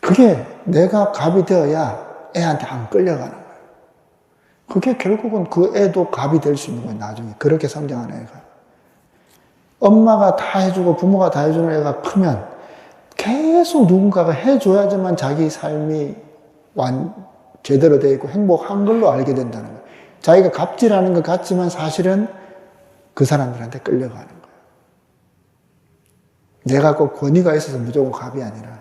그게 내가 갑이 되어야 애한테 안 끌려가는 거예요. 그게 결국은 그 애도 갑이 될 수 있는 거예요. 나중에 그렇게 성장하는 애가. 엄마가 다 해주고 부모가 다 해주는 애가 크면 계속 누군가가 해줘야지만 자기 삶이 제대로 되어 있고 행복한 걸로 알게 된다는 거예요. 자기가 갑질하는 것 같지만 사실은 그 사람들한테 끌려가는 거예요. 내가 꼭 권위가 있어서 무조건 갑이 아니라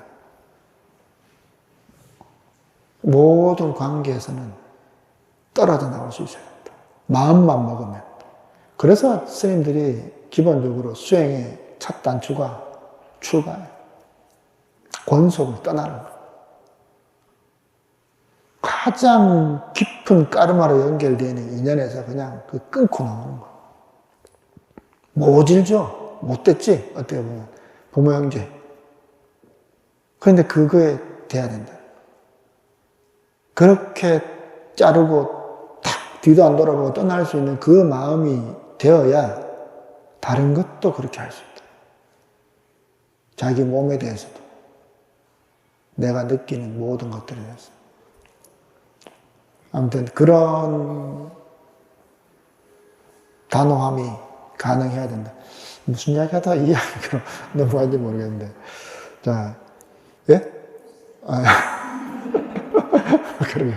모든 관계에서는 떨어져 나올 수 있어야 된다. 마음만 먹으면. 그래서 스님들이 기본적으로 수행의 첫 단추가 출가예요. 권속을 떠나는 거예요. 가장 깊은 까르마로 연결되는 인연에서 그냥 끊고 나오는 거예요. 모질죠? 못됐지? 어떻게 보면. 부모 형제. 그런데 그거에 돼야 된다. 그렇게 자르고 탁 뒤도 안 돌아보고 떠날 수 있는 그 마음이 되어야 다른 것도 그렇게 할 수 있다. 자기 몸에 대해서도 내가 느끼는 모든 것들에 대해서. 아무튼 그런 단호함이 가능해야 된다. 무슨 이야기 하다가 이 이야기로 넘어가는지 모르겠는데. 자, 예? 그러게.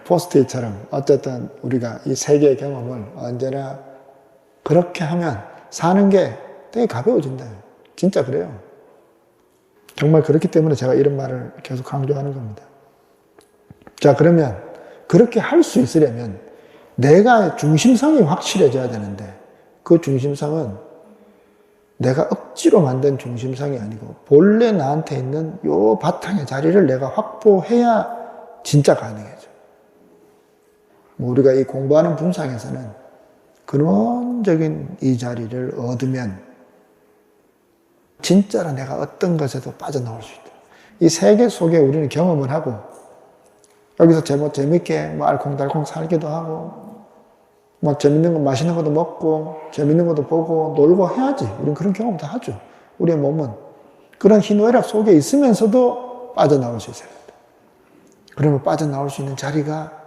포스트잇처럼 어쨌든 우리가 이 세계의 경험을 언제나 그렇게 하면 사는 게 되게 가벼워진다. 진짜 그래요. 정말 그렇기 때문에 제가 이런 말을 계속 강조하는 겁니다. 자, 그러면 그렇게 할 수 있으려면 내가 중심성이 확실해져야 되는데 그 중심성은 내가 억지로 만든 중심성이 아니고 본래 나한테 있는 요 바탕의 자리를 내가 확보해야 진짜 가능해져. 우리가 이 공부하는 분상에서는 근원적인 이 자리를 얻으면 진짜로 내가 어떤 것에도 빠져나올 수 있다. 이 세계 속에 우리는 경험을 하고 여기서 재밌게 알콩달콩 살기도 하고 재밌는 거 맛있는 것도 먹고 재밌는 것도 보고 놀고 해야지. 우리는 그런 경험 다 하죠. 우리의 몸은 그런 희노애락 속에 있으면서도 빠져나올 수 있어야 된다. 그러면 빠져나올 수 있는 자리가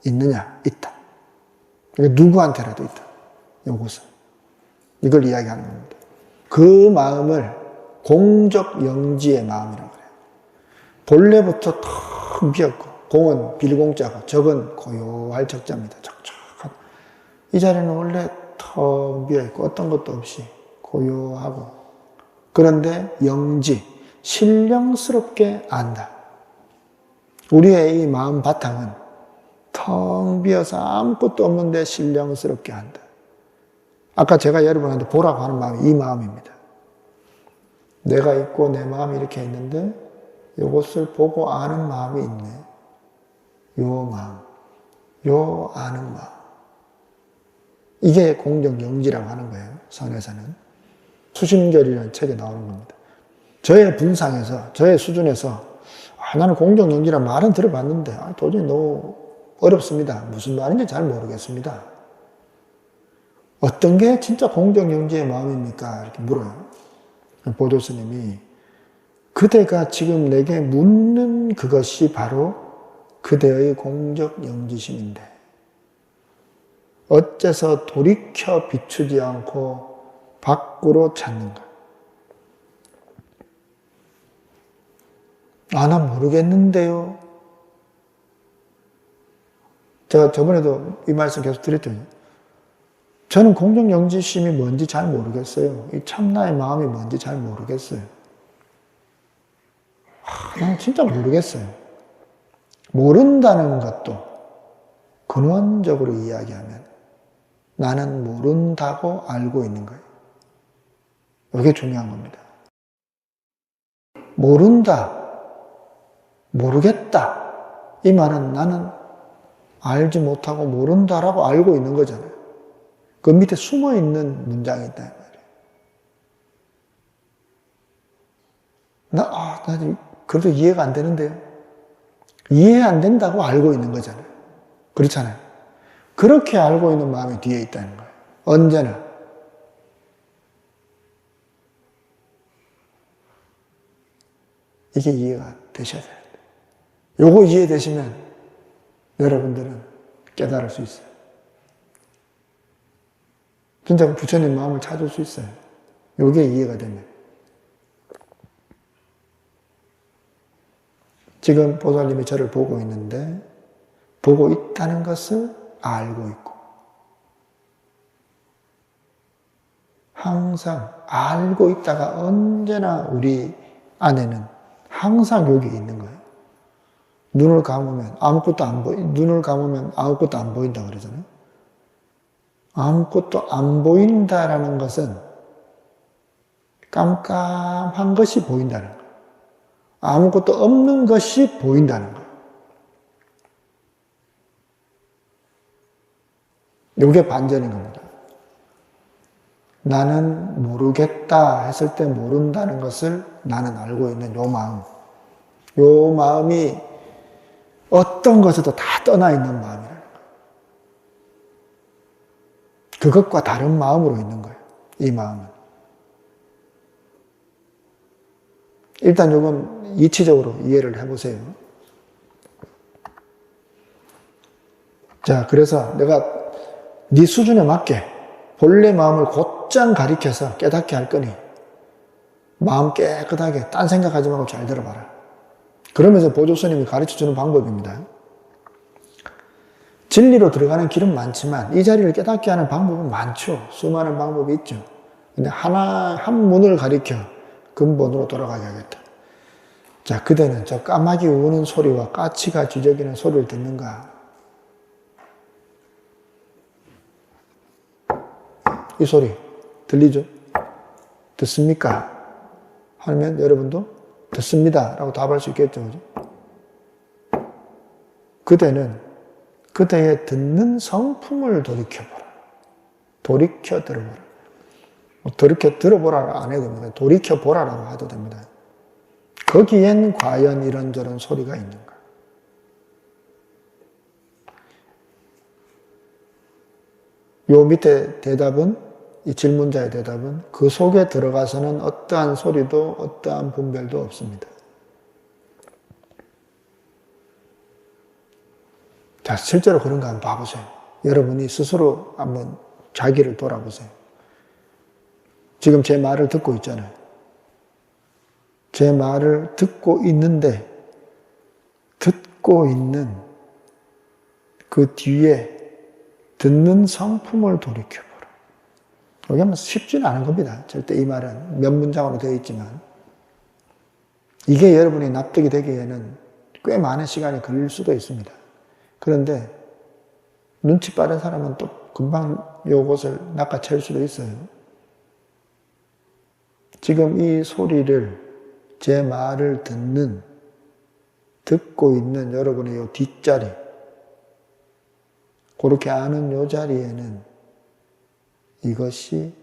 있느냐? 있다. 그러니까 누구한테라도 있다. 요것은. 이걸 이야기하는 겁니다. 그 마음을 공적 영지의 마음이라고 그래요. 본래부터 텅 비었고, 공은 빌공자고, 적은 고요할 적자입니다. 적적한. 이 자리는 원래 텅 비어있고, 어떤 것도 없이 고요하고, 그런데 영지, 신령스럽게 안다. 우리의 이 마음 바탕은 텅 비어서 아무것도 없는데 신령스럽게 한다. 아까 제가 여러분한테 보라고 하는 마음이 이 마음입니다. 내가 있고 내 마음이 이렇게 있는데 이것을 보고 아는 마음이 있네. 요 마음, 요 아는 마음. 이게 공정영지라고 하는 거예요. 선에서는. 수심결이라는 책에 나오는 겁니다. 저의 분상에서, 저의 수준에서 나는 공정영지란 말은 들어봤는데 도저히 너무 어렵습니다. 무슨 말인지 잘 모르겠습니다. 어떤 게 진짜 공정영지의 마음입니까? 이렇게 물어요. 보조스님이 그대가 지금 내게 묻는 그것이 바로 그대의 공적영지심인데 어째서 돌이켜 비추지 않고 밖으로 찾는가? 나 모르겠는데요. 제가 저번에도 이 말씀 계속 드렸죠. 저는 공정영지심이 뭔지 잘 모르겠어요. 이 참나의 마음이 뭔지 잘 모르겠어요. 나는 진짜 모르겠어요. 모른다는 것도 근원적으로 이야기하면 나는 모른다고 알고 있는 거예요. 이게 중요한 겁니다. 모른다, 모르겠다. 이 말은 나는 알지 못하고 모른다라고 알고 있는 거잖아요. 그 밑에 숨어있는 문장이 있다. 나 그래도 이해가 안 되는데요. 이해 안 된다고 알고 있는 거잖아요. 그렇잖아요. 그렇게 알고 있는 마음이 뒤에 있다는 거예요. 언제나. 이게 이해가 되셔야 돼요. 요거 이해되시면 여러분들은 깨달을 수 있어요. 진짜 부처님 마음을 찾을 수 있어요. 요게 이해가 되면. 지금 보살님이 저를 보고 있는데 보고 있다는 것을 알고 있고 항상 알고 있다가 언제나 우리 안에는 항상 여기 있는 거예요. 눈을 감으면 아무것도 안 눈을 감으면 아무것도 안 보인다 그러잖아요. 아무것도 안 보인다라는 것은 깜깜한 것이 보인다는 거예요. 아무것도 없는 것이 보인다는 거예요. 이게 반전인 겁니다. 나는 모르겠다 했을 때 모른다는 것을 나는 알고 있는 요 마음. 요 마음이 어떤 것에도 다 떠나 있는 마음이라는 거예요. 그것과 다른 마음으로 있는 거예요. 이 마음은. 일단 이건 이치적으로 이해를 해보세요. 자, 그래서 내가 네 수준에 맞게 본래 마음을 곧장 가리켜서 깨닫게 할 거니 마음 깨끗하게 딴 생각하지 말고 잘 들어봐라. 그러면서 보조스님이 가르쳐주는 방법입니다. 진리로 들어가는 길은 많지만 이 자리를 깨닫게 하는 방법은 많죠. 수많은 방법이 있죠. 근데 한 문을 가리켜 근본으로 돌아가게 하겠다. 자, 그대는 저 까마귀 우는 소리와 까치가 쥐저기는 소리를 듣는가? 이 소리 들리죠? 듣습니까? 하면 여러분도 듣습니다 라고 답할 수 있겠죠. 그죠? 그대는 그대의 듣는 성품을 돌이켜보라. 돌이켜 들어보라. 돌이켜 들어보라 안 해도 됩니다. 돌이켜 보라라고 해도 됩니다. 거기엔 과연 이런저런 소리가 있는가? 요 밑에 대답은, 이 질문자의 대답은 그 속에 들어가서는 어떠한 소리도 어떠한 분별도 없습니다. 자, 실제로 그런가 한번 봐보세요. 여러분이 스스로 한번 자기를 돌아보세요. 지금 제 말을 듣고 있잖아요. 제 말을 듣고 있는데 듣고 있는 그 뒤에 듣는 성품을 돌이켜보라. 이게 뭐 쉽지는 않은 겁니다. 절대 이 말은 몇 문장으로 되어 있지만 이게 여러분이 납득이 되기에는 꽤 많은 시간이 걸릴 수도 있습니다. 그런데 눈치 빠른 사람은 또 금방 이것을 낚아챌 수도 있어요. 지금 이 소리를 제 말을 듣고 있는 여러분의 이 뒷자리, 그렇게 아는 이 자리에는 이것이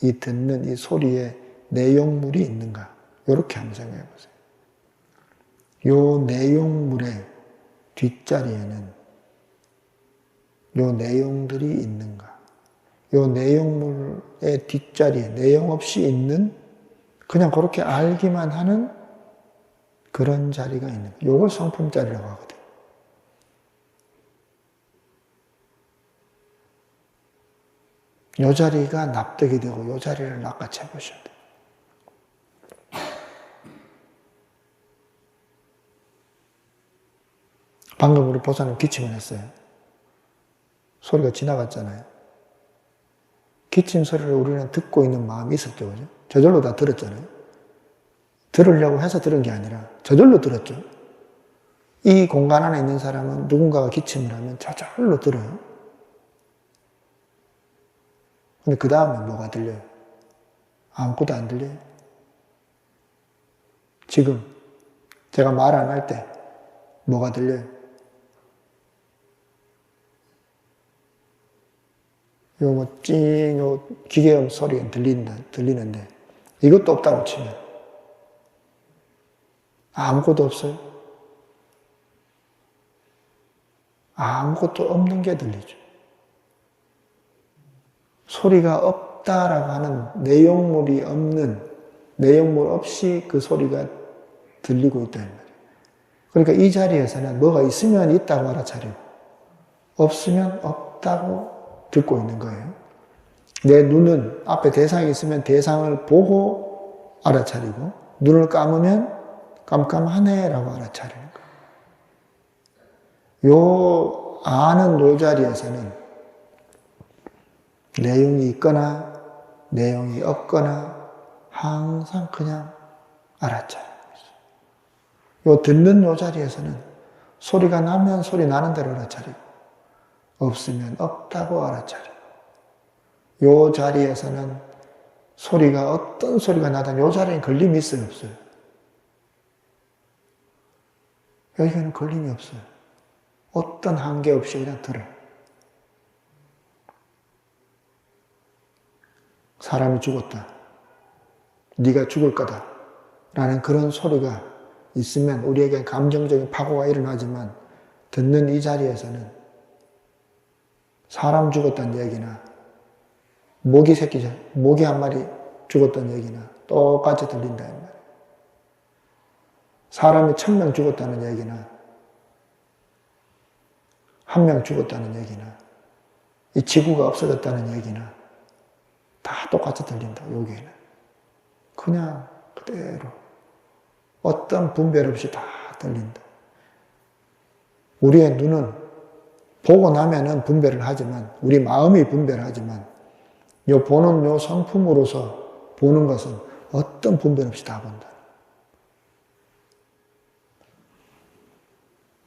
이 듣는 이 소리의 내용물이 있는가? 이렇게 한번 생각해 보세요. 이 내용물의 뒷자리에는 이 내용들이 있는가? 이 내용물의 뒷자리에 내용 없이 있는 그냥 그렇게 알기만 하는 그런 자리가 있는 거. 이걸 성품 자리라고 하거든요. 이 자리가 납득이 되고 이 자리를 낚아채 보셔야 돼요. 방금 우리 보사님 기침을 했어요. 소리가 지나갔잖아요. 기침 소리를 우리는 듣고 있는 마음이 있었죠. 그죠? 저절로 다 들었잖아요. 들으려고 해서 들은 게 아니라 저절로 들었죠. 이 공간 안에 있는 사람은 누군가가 기침을 하면 저절로 들어요. 근데 그 다음에 뭐가 들려요? 아무것도 안 들려요. 지금 제가 말 안 할 때 뭐가 들려요? 요 뭐 찡, 요 기계음 소리가 들리는데 이것도 없다고 치면 아무것도 없어요. 아무것도 없는 게 들리죠. 소리가 없다라고 하는 내용물이 없는, 내용물 없이 그 소리가 들리고 있다는 말이에요. 그러니까 이 자리에서는 뭐가 있으면 있다고 알아차리고 없으면 없다고 듣고 있는 거예요. 내 눈은 앞에 대상이 있으면 대상을 보고 알아차리고 눈을 감으면 깜깜하네라고 알아차리는 거예요. 요 아는 요 자리에서는 내용이 있거나 내용이 없거나 항상 그냥 알아차리고 있어요. 요 듣는 요 자리에서는 소리가 나면 소리 나는 대로 알아차리고 없으면 없다고 알아차리고 요 자리에서는 소리가 어떤 소리가 나든 요 자리에 걸림이 있어요, 없어요? 여기는 걸림이 없어요. 어떤 한계 없이 그냥 들어요. 사람이 죽었다. 네가 죽을 거다. 라는 그런 소리가 있으면 우리에게 감정적인 파고가 일어나지만 듣는 이 자리에서는 사람 죽었다는 얘기나 모기 한 마리 죽었다는 얘기나 똑같이 들린다는 말이에요. 사람이 1000명 죽었다는 얘기나 1명 죽었다는 얘기나 이 지구가 없어졌다는 얘기나 다 똑같이 들린다. 여기에는 그냥 그대로 어떤 분별 없이 다 들린다. 우리의 눈은 보고 나면은 분별을 하지만 우리 마음이 분별하지만 요 보는 요 성품으로서 보는 것은 어떤 분별 없이 다 본다.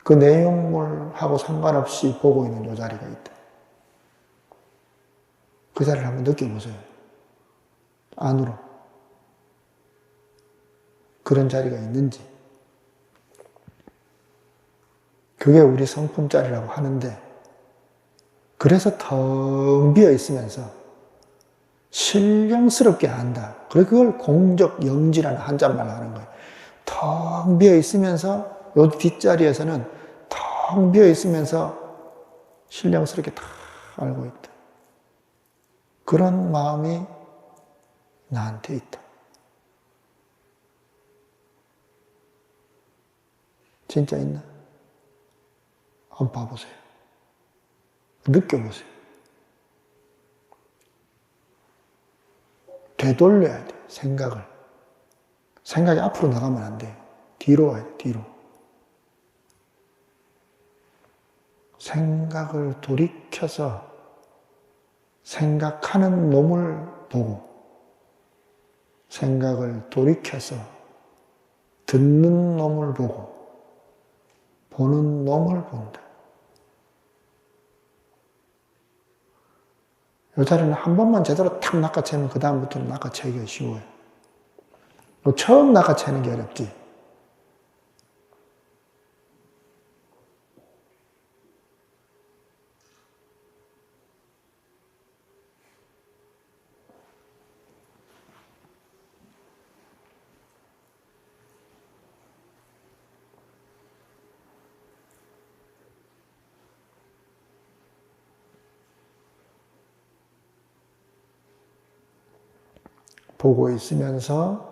그 내용물하고 상관없이 보고 있는 요 자리가 있다. 그 자리를 한번 느껴보세요. 안으로. 그런 자리가 있는지. 그게 우리 성품 자리라고 하는데 그래서 텅 비어 있으면서 신령스럽게 한다. 그래서 그걸 공적 영지라는 한자말로 하는 거예요. 텅 비어 있으면서 요 뒷자리에서는 텅 비어 있으면서 신령스럽게 다 알고 있다. 그런 마음이 나한테 있다. 진짜 있나? 한번 봐보세요. 느껴보세요. 되돌려야 돼, 생각을. 생각이 앞으로 나가면 안 돼. 뒤로 와야 돼, 뒤로. 생각을 돌이켜서 생각하는 놈을 보고, 생각을 돌이켜서 듣는 놈을 보고, 보는 놈을 본다. 이 자리는 한 번만 제대로 탁 낚아채면 그 다음부터는 낚아채기가 쉬워요. 처음 낚아채는 게 어렵지. 보고 있으면서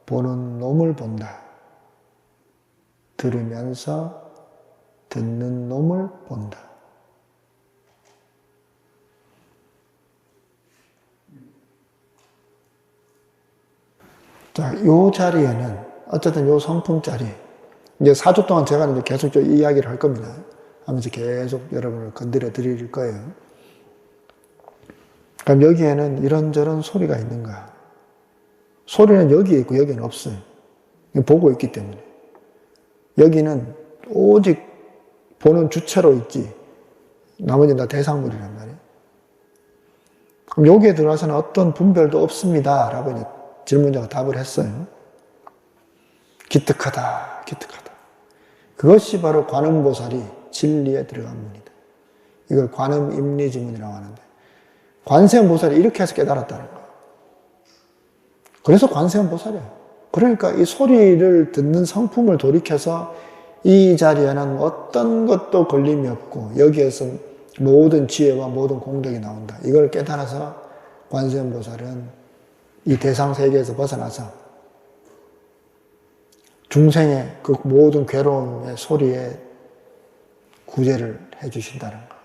보는 놈을 본다. 들으면서 듣는 놈을 본다. 자, 요 자리에는, 어쨌든 요 성품 자리, 이제 4주 동안 제가 이제 계속 이 이야기를 할 겁니다. 하면서 계속 여러분을 건드려 드릴 거예요. 그럼 여기에는 이런저런 소리가 있는가? 소리는 여기에 있고 여기는 없어요. 보고 있기 때문에. 여기는 오직 보는 주체로 있지, 나머지는 다 대상물이란 말이에요. 그럼 여기에 들어와서는 어떤 분별도 없습니다 라고 이제 질문자가 답을 했어요. 기특하다, 기특하다. 그것이 바로 관음보살이 진리에 들어간 문이다. 이걸 관음임리지문이라고 하는데, 관세음보살이 이렇게 해서 깨달았다는 거예요. 그래서 관세음보살이에요. 그러니까 이 소리를 듣는 성품을 돌이켜서 이 자리에는 어떤 것도 걸림이 없고 여기에서 모든 지혜와 모든 공덕이 나온다. 이걸 깨달아서 관세음보살은 이 대상세계에서 벗어나서 중생의 그 모든 괴로움의 소리에 구제를 해주신다는 거.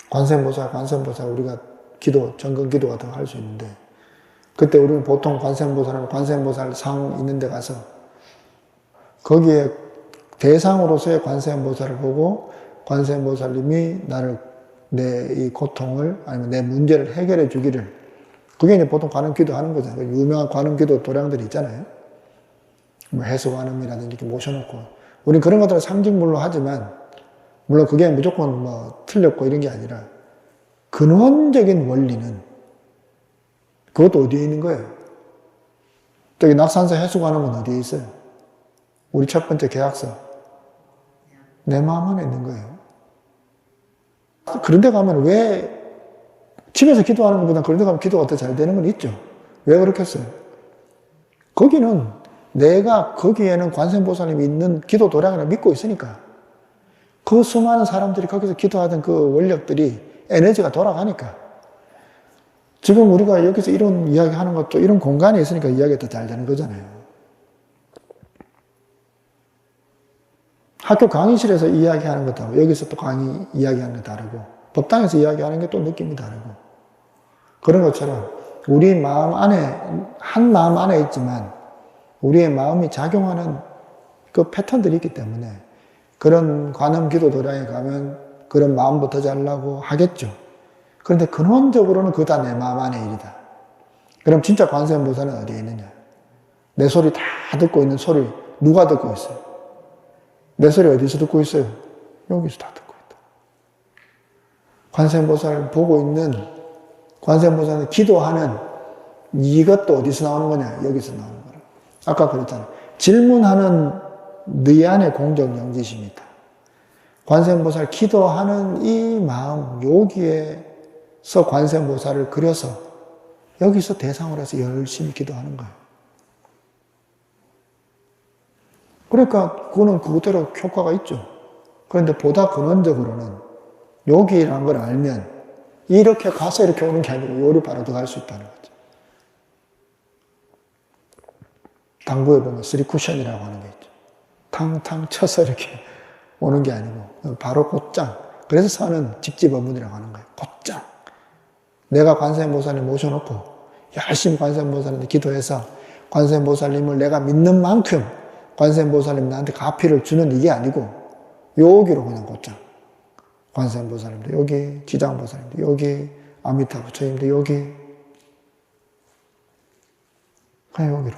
관세음보살 우리가 기도, 정근 기도 같은 거 할 수 있는데, 그때 우리는 보통 관세음보살 상 있는 데 가서 거기에 대상으로서의 관세음보살을 보고 관세음보살님이 나를, 내 이 고통을, 아니면 내 문제를 해결해 주기를, 그게 이제 보통 관음 기도 하는 거잖아요. 유명한 관음 기도 도량들이 있잖아요. 뭐 해수관음이라든지 이렇게 모셔놓고, 우리는 그런 것들을 상징물로 하지만, 물론 그게 무조건 뭐 틀렸고 이런 게 아니라, 근원적인 원리는 그것도 어디에 있는 거예요? 저기 낙산사 해수관음은 어디에 있어요? 우리 첫 번째 계약서. 내 마음 안에 있는 거예요. 그런데 가면 왜, 집에서 기도하는 것보다 그런데 가면 기도가 더 잘 되는 건 있죠. 왜 그렇겠어요? 거기는 내가 거기에는 관세음보살님이 있는 기도 도량을 믿고 있으니까, 그 수많은 사람들이 거기서 기도하던 그 원력들이 에너지가 돌아가니까. 지금 우리가 여기서 이런 이야기 하는 것도 이런 공간에 있으니까 이야기가 더 잘 되는 거잖아요. 학교 강의실에서 이야기하는 것도 여기서 또 강의 이야기하는 게 다르고, 법당에서 이야기하는 게 또 느낌이 다르고, 그런 것처럼 우리 마음 안에, 한 마음 안에 있지만 우리의 마음이 작용하는 그 패턴들이 있기 때문에, 그런 관음 기도 도량에 가면 그런 마음부터 잘나고 하겠죠. 그런데 근원적으로는 그거 다 내 마음 안의 일이다. 그럼 진짜 관세음보살은 어디에 있느냐? 내 소리 다 듣고 있는 소리 누가 듣고 있어요? 내 소리 어디서 듣고 있어요? 여기서 다 듣고 있다. 관세음보살을 보고 있는, 관세음보살을 기도하는 이것도 어디서 나오는 거냐? 여기서 나오는 거라. 아까 그랬잖아요. 질문하는 네 안에 공적 영지심이 있다. 관세음보살 기도하는 이 마음, 여기에서 관세음보살을 그려서 여기서 대상으로 해서 열심히 기도하는 거예요. 그러니까 그거는 그대로 효과가 있죠. 그런데 보다 근원적으로는 여기라는 걸 알면 이렇게 가서 이렇게 오는 게 아니고 요리 바로 더 갈 수 있다는 거죠. 당구에 보면 3쿠션이라고 하는 게 있죠. 탕탕 쳐서 이렇게 오는 게 아니고 바로 곧장. 그래서 선은 직지법문이라고 하는 거예요. 곧장. 내가 관세음보살님 모셔놓고 열심히 관세음보살님한테 기도해서 관세음보살님을 내가 믿는 만큼 관세음보살님 나한테 가피를 주는 이게 아니고 여기로 그냥 곧장. 관세음보살님도 여기, 지장보살님도 여기, 아미타 부처님도 여기, 그냥 여기로.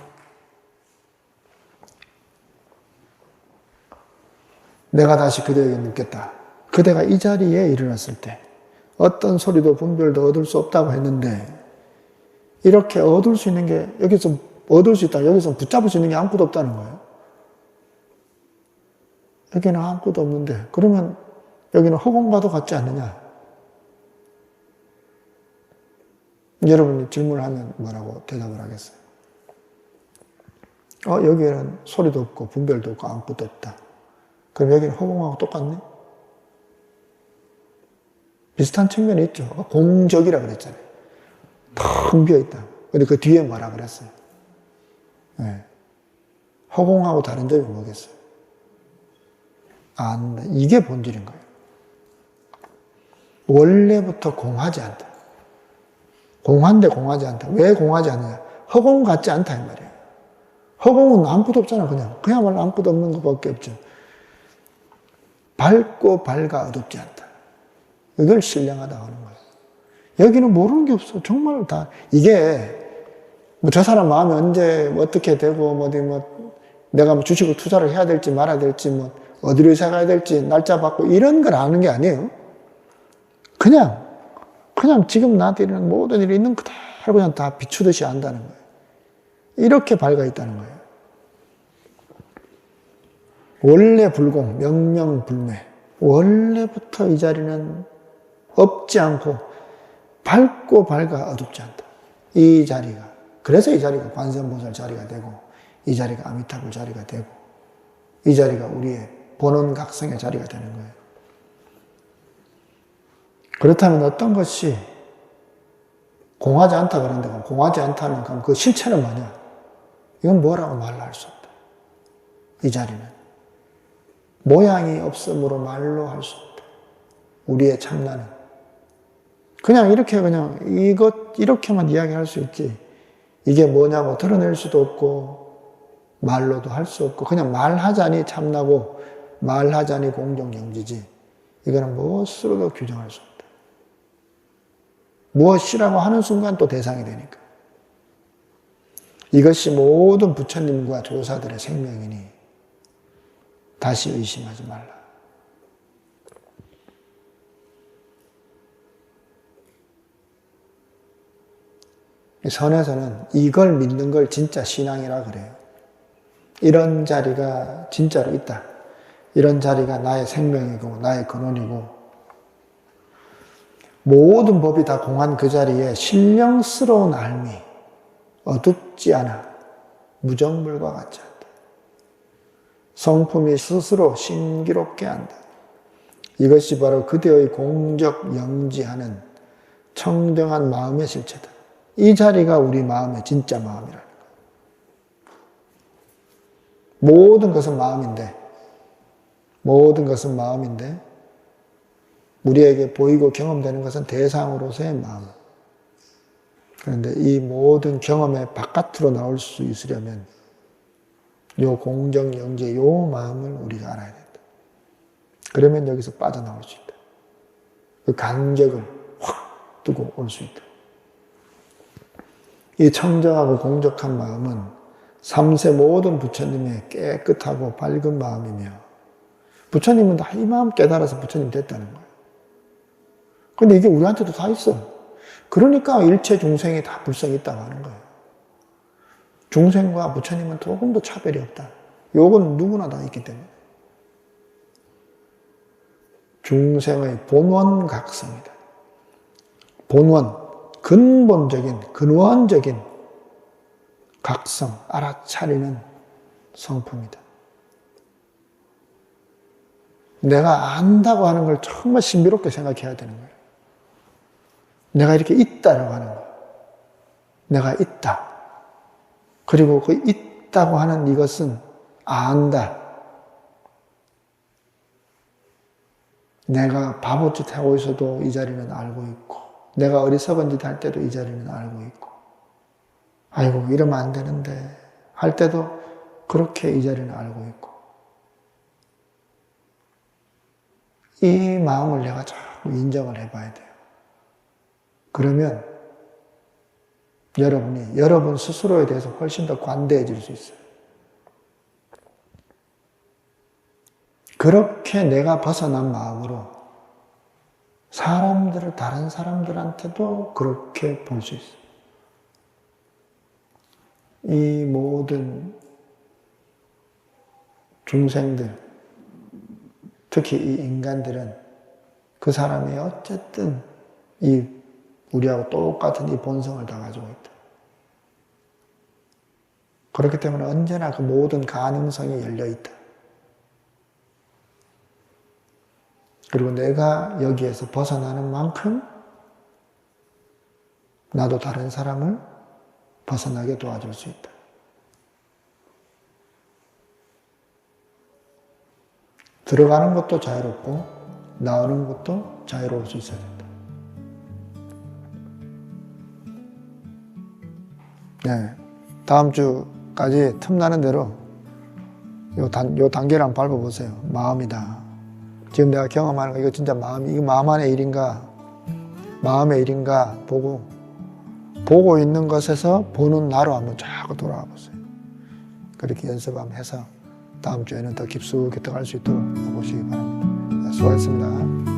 내가 다시 그대에게 묻겠다. 그대가 이 자리에 일어났을 때 어떤 소리도 분별도 얻을 수 없다고 했는데 이렇게 얻을 수 있는 게 여기서 얻을 수 있다. 여기서 붙잡을 수 있는 게 아무것도 없다는 거예요. 여기는 아무것도 없는데 그러면 여기는 허공과도 같지 않느냐? 여러분이 질문을 하면 뭐라고 대답을 하겠어요? 여기에는 소리도 없고 분별도 없고 아무것도 없다. 그럼 여기는 허공하고 똑같네? 비슷한 측면이 있죠. 공적이라 그랬잖아요. 텅 비어있다. 근데 그 뒤에 뭐라 그랬어요? 네. 허공하고 다른 점이 뭐겠어요? 이게 본질인 거예요. 원래부터 공하지 않다. 공한데 공하지 않다. 왜 공하지 않느냐? 허공 같지 않다 이 말이에요. 허공은 아무것도 없잖아. 그야말로 아무것도 없는 것밖에 없죠. 밝고 밝아 어둡지 않다. 이걸 신령하다고 하는 거예요. 여기는 모르는 게 없어. 정말 다 이게 저 사람 마음이 언제 어떻게 되고 내가 주식을 투자를 해야 될지 말아야 될지 어디로 이사 가야 될지 날짜 받고 이런 걸 아는 게 아니에요. 그냥 지금 나한테 일어나는 모든 일이 있는 그대로 그냥 다 비추듯이 안다는 거예요. 이렇게 밝아 있다는 거예요. 원래 불공, 명명불매. 원래부터 이 자리는 없지 않고 밝고 밝아 어둡지 않다. 이 자리가. 그래서 이 자리가 관세음보살 자리가 되고 이 자리가 아미타불 자리가 되고 이 자리가 우리의 본원각성의 자리가 되는 거예요. 그렇다면 어떤 것이 공하지 않다 그런데 공하지 않다는 그럼 그 실체는 뭐냐? 이건 뭐라고 말로 할 수 없다. 이 자리는 모양이 없으므로 말로 할 수 없다. 우리의 참나는 그냥 이렇게만 이야기할 수 있지 이게 뭐냐고 드러낼 수도 없고 말로도 할 수 없고 그냥 말하자니 참나고 말하자니 공정경지지 이거는 무엇으로도 규정할 수 없다. 무엇이라고 하는 순간 또 대상이 되니까. 이것이 모든 부처님과 조사들의 생명이니 다시 의심하지 말라. 선에서는 이걸 믿는 걸 진짜 신앙이라 그래요. 이런 자리가 진짜로 있다. 이런 자리가 나의 생명이고 나의 근원이고 모든 법이 다 공한 그 자리에 신령스러운 알미 어둡지 않아 무정물과 같지 않다. 성품이 스스로 신기롭게 한다. 이것이 바로 그대의 공적 영지하는 청정한 마음의 실체다. 이 자리가 우리 마음의 진짜 마음이라는 거예요. 모든 것은 마음인데 우리에게 보이고 경험되는 것은 대상으로서의 마음. 그런데 이 모든 경험의 바깥으로 나올 수 있으려면 요 공정 영재 요 마음을 우리가 알아야 된다. 그러면 여기서 빠져나올 수 있다. 그 간격을 확 두고 올 수 있다. 이 청정하고 공적한 마음은 삼세 모든 부처님의 깨끗하고 밝은 마음이며 부처님은 다 이 마음 깨달아서 부처님 됐다는 거예요. 근데 이게 우리한테도 다 있어. 그러니까 일체 중생이 다 불성이 있다고 하는 거예요. 중생과 부처님은 조금도 차별이 없다. 요건 누구나 다 있기 때문에. 중생의 본원각성이다. 본원, 근원적인 각성, 알아차리는 성품이다. 내가 안다고 하는 걸 정말 신비롭게 생각해야 되는 거예요. 내가 이렇게 있다라고 하는 거예요. 내가 있다. 그리고 그 있다고 하는 이것은 안다. 내가 바보짓 하고 있어도 이 자리는 알고 있고, 내가 어리석은 짓 할 때도 이 자리는 알고 있고, 아이고 이러면 안 되는데 할 때도 그렇게 이 자리는 알고 있고, 이 마음을 내가 자꾸 인정을 해봐야 돼요. 그러면 여러분이 여러분 스스로에 대해서 훨씬 더 관대해질 수 있어요. 그렇게 내가 벗어난 마음으로 사람들을, 다른 사람들한테도 그렇게 볼 수 있어요. 이 모든 중생들, 특히 이 인간들은 그 사람이 어쨌든 이 우리하고 똑같은 이 본성을 다 가지고 있다. 그렇기 때문에 언제나 그 모든 가능성이 열려 있다. 그리고 내가 여기에서 벗어나는 만큼 나도 다른 사람을 벗어나게 도와줄 수 있다. 들어가는 것도 자유롭고 나오는 것도 자유로울 수 있어야 된다. 네, 다음 주까지 틈나는 대로 요 단계를 한번 밟아보세요. 마음이다. 지금 내가 경험하는 거 이거 진짜 이거 마음 안의 일인가, 마음의 일인가 보고 있는 것에서 보는 나로 한번 자꾸 돌아와 보세요. 그렇게 연습 한번 해서 다음 주에는 더 깊숙이 들어갈 수 있도록 해보시기 바랍니다. 수고하셨습니다.